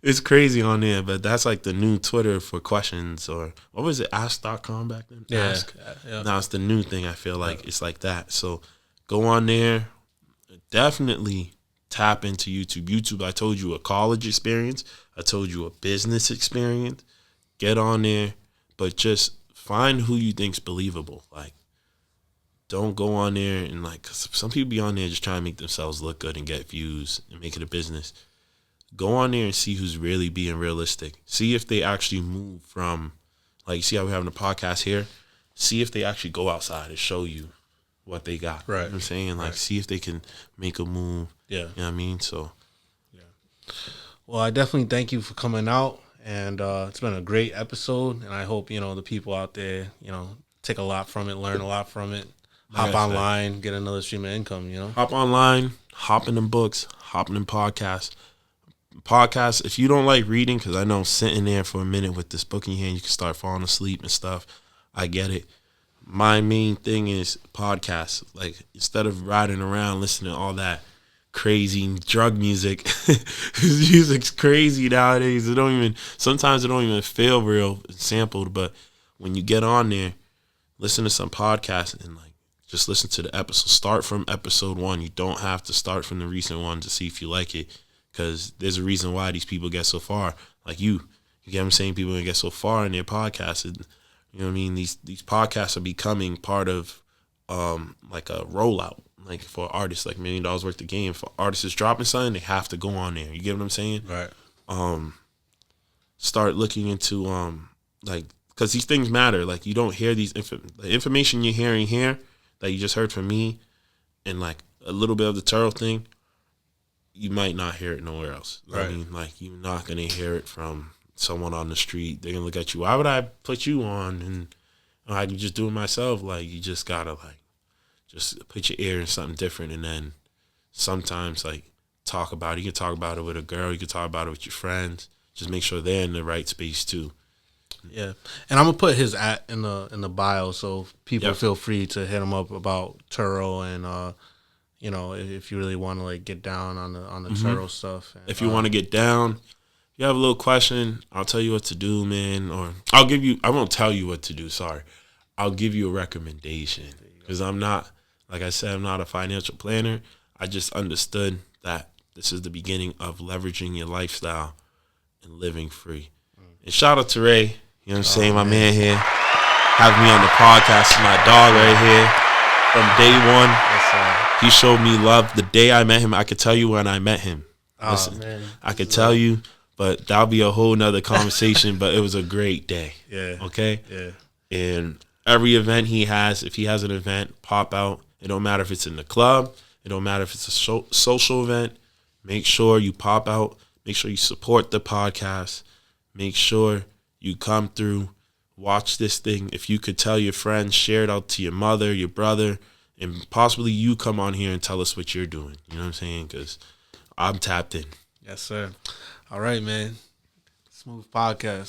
it's crazy on there. But that's the new Twitter for questions, or what was it, ask.com back then? Yeah. Ask. Yeah. Now it's the new thing. I feel like it's like that. So go on there. Definitely tap into YouTube. YouTube, I told you, a college experience. I told you, a business experience. Get on there, but just find who you think's believable. Don't go on there and cause some people be on there just trying to make themselves look good and get views and make it a business. Go on there and see who's really being realistic. See if they actually move from, you see how we're having a podcast here? See if they actually go outside and show you what they got. Right. You know what I'm saying? Right. See if they can make a move. Yeah. You know what I mean? So, yeah. Well, I definitely thank you for coming out. And it's been a great episode. And I hope, the people out there, take a lot from it, learn a lot from it. Hop online, get another stream of income, Hop online, hop in them books, hop in them podcasts. Podcasts, if you don't like reading, because I know sitting there for a minute with this book in your hand, you can start falling asleep and stuff. I get it. My main thing is podcasts. Instead of riding around listening to all that crazy drug music, music's crazy nowadays. Sometimes it don't even feel real sampled, but when you get on there, listen to some podcasts and just listen to the episode. Start from episode 1. You don't have to start from the recent one to see if you like it, because there's a reason why these people get so far. You get what I'm saying? People get so far in their podcasts. And, you know what I mean? These podcasts are becoming part of a rollout, for artists, $1 million worth of game. For artists is dropping something, they have to go on there. You get what I'm saying? Right. Start looking into because these things matter. You don't hear the information you're hearing here that you just heard from me, and a little bit of the Turo thing, you might not hear it nowhere else. Right. I mean, you're not gonna hear it from someone on the street. They're gonna look at you. Why would I put you on? And I can just do it myself. You just gotta just put your ear in something different, and then sometimes talk about it. You can talk about it with a girl. You can talk about it with your friends. Just make sure they're in the right space too. Yeah, and I'm gonna put his in the bio, so people feel free to hit him up about Turo, and if you really want to get down on the Turo stuff. And, if you want to get down, if you have a little question, I'll tell you what to do, man. Or I won't tell you what to do. Sorry, I'll give you a recommendation, because I'm not, like I said, I'm not a financial planner. I just understood that this is the beginning of leveraging your lifestyle and living free. And shout out to Ray. You know what I'm saying? My man here. Have me on the podcast. My dog right here. From day one. He showed me love. The day I met him, I could tell you when I met him. Listen, man. I could tell you, but that'll be a whole nother conversation. But it was a great day. Yeah. Okay. Yeah. And every event he has, if he has an event, pop out. It don't matter if it's in the club. It don't matter if it's a social event. Make sure you pop out. Make sure you support the podcast. Make sure you come through. Watch this thing. If you could tell your friends, share it out to your mother, your brother, and possibly you come on here and tell us what you're doing. You know what I'm saying? Because I'm tapped in. Yes, sir. All right, man. Smooth podcast.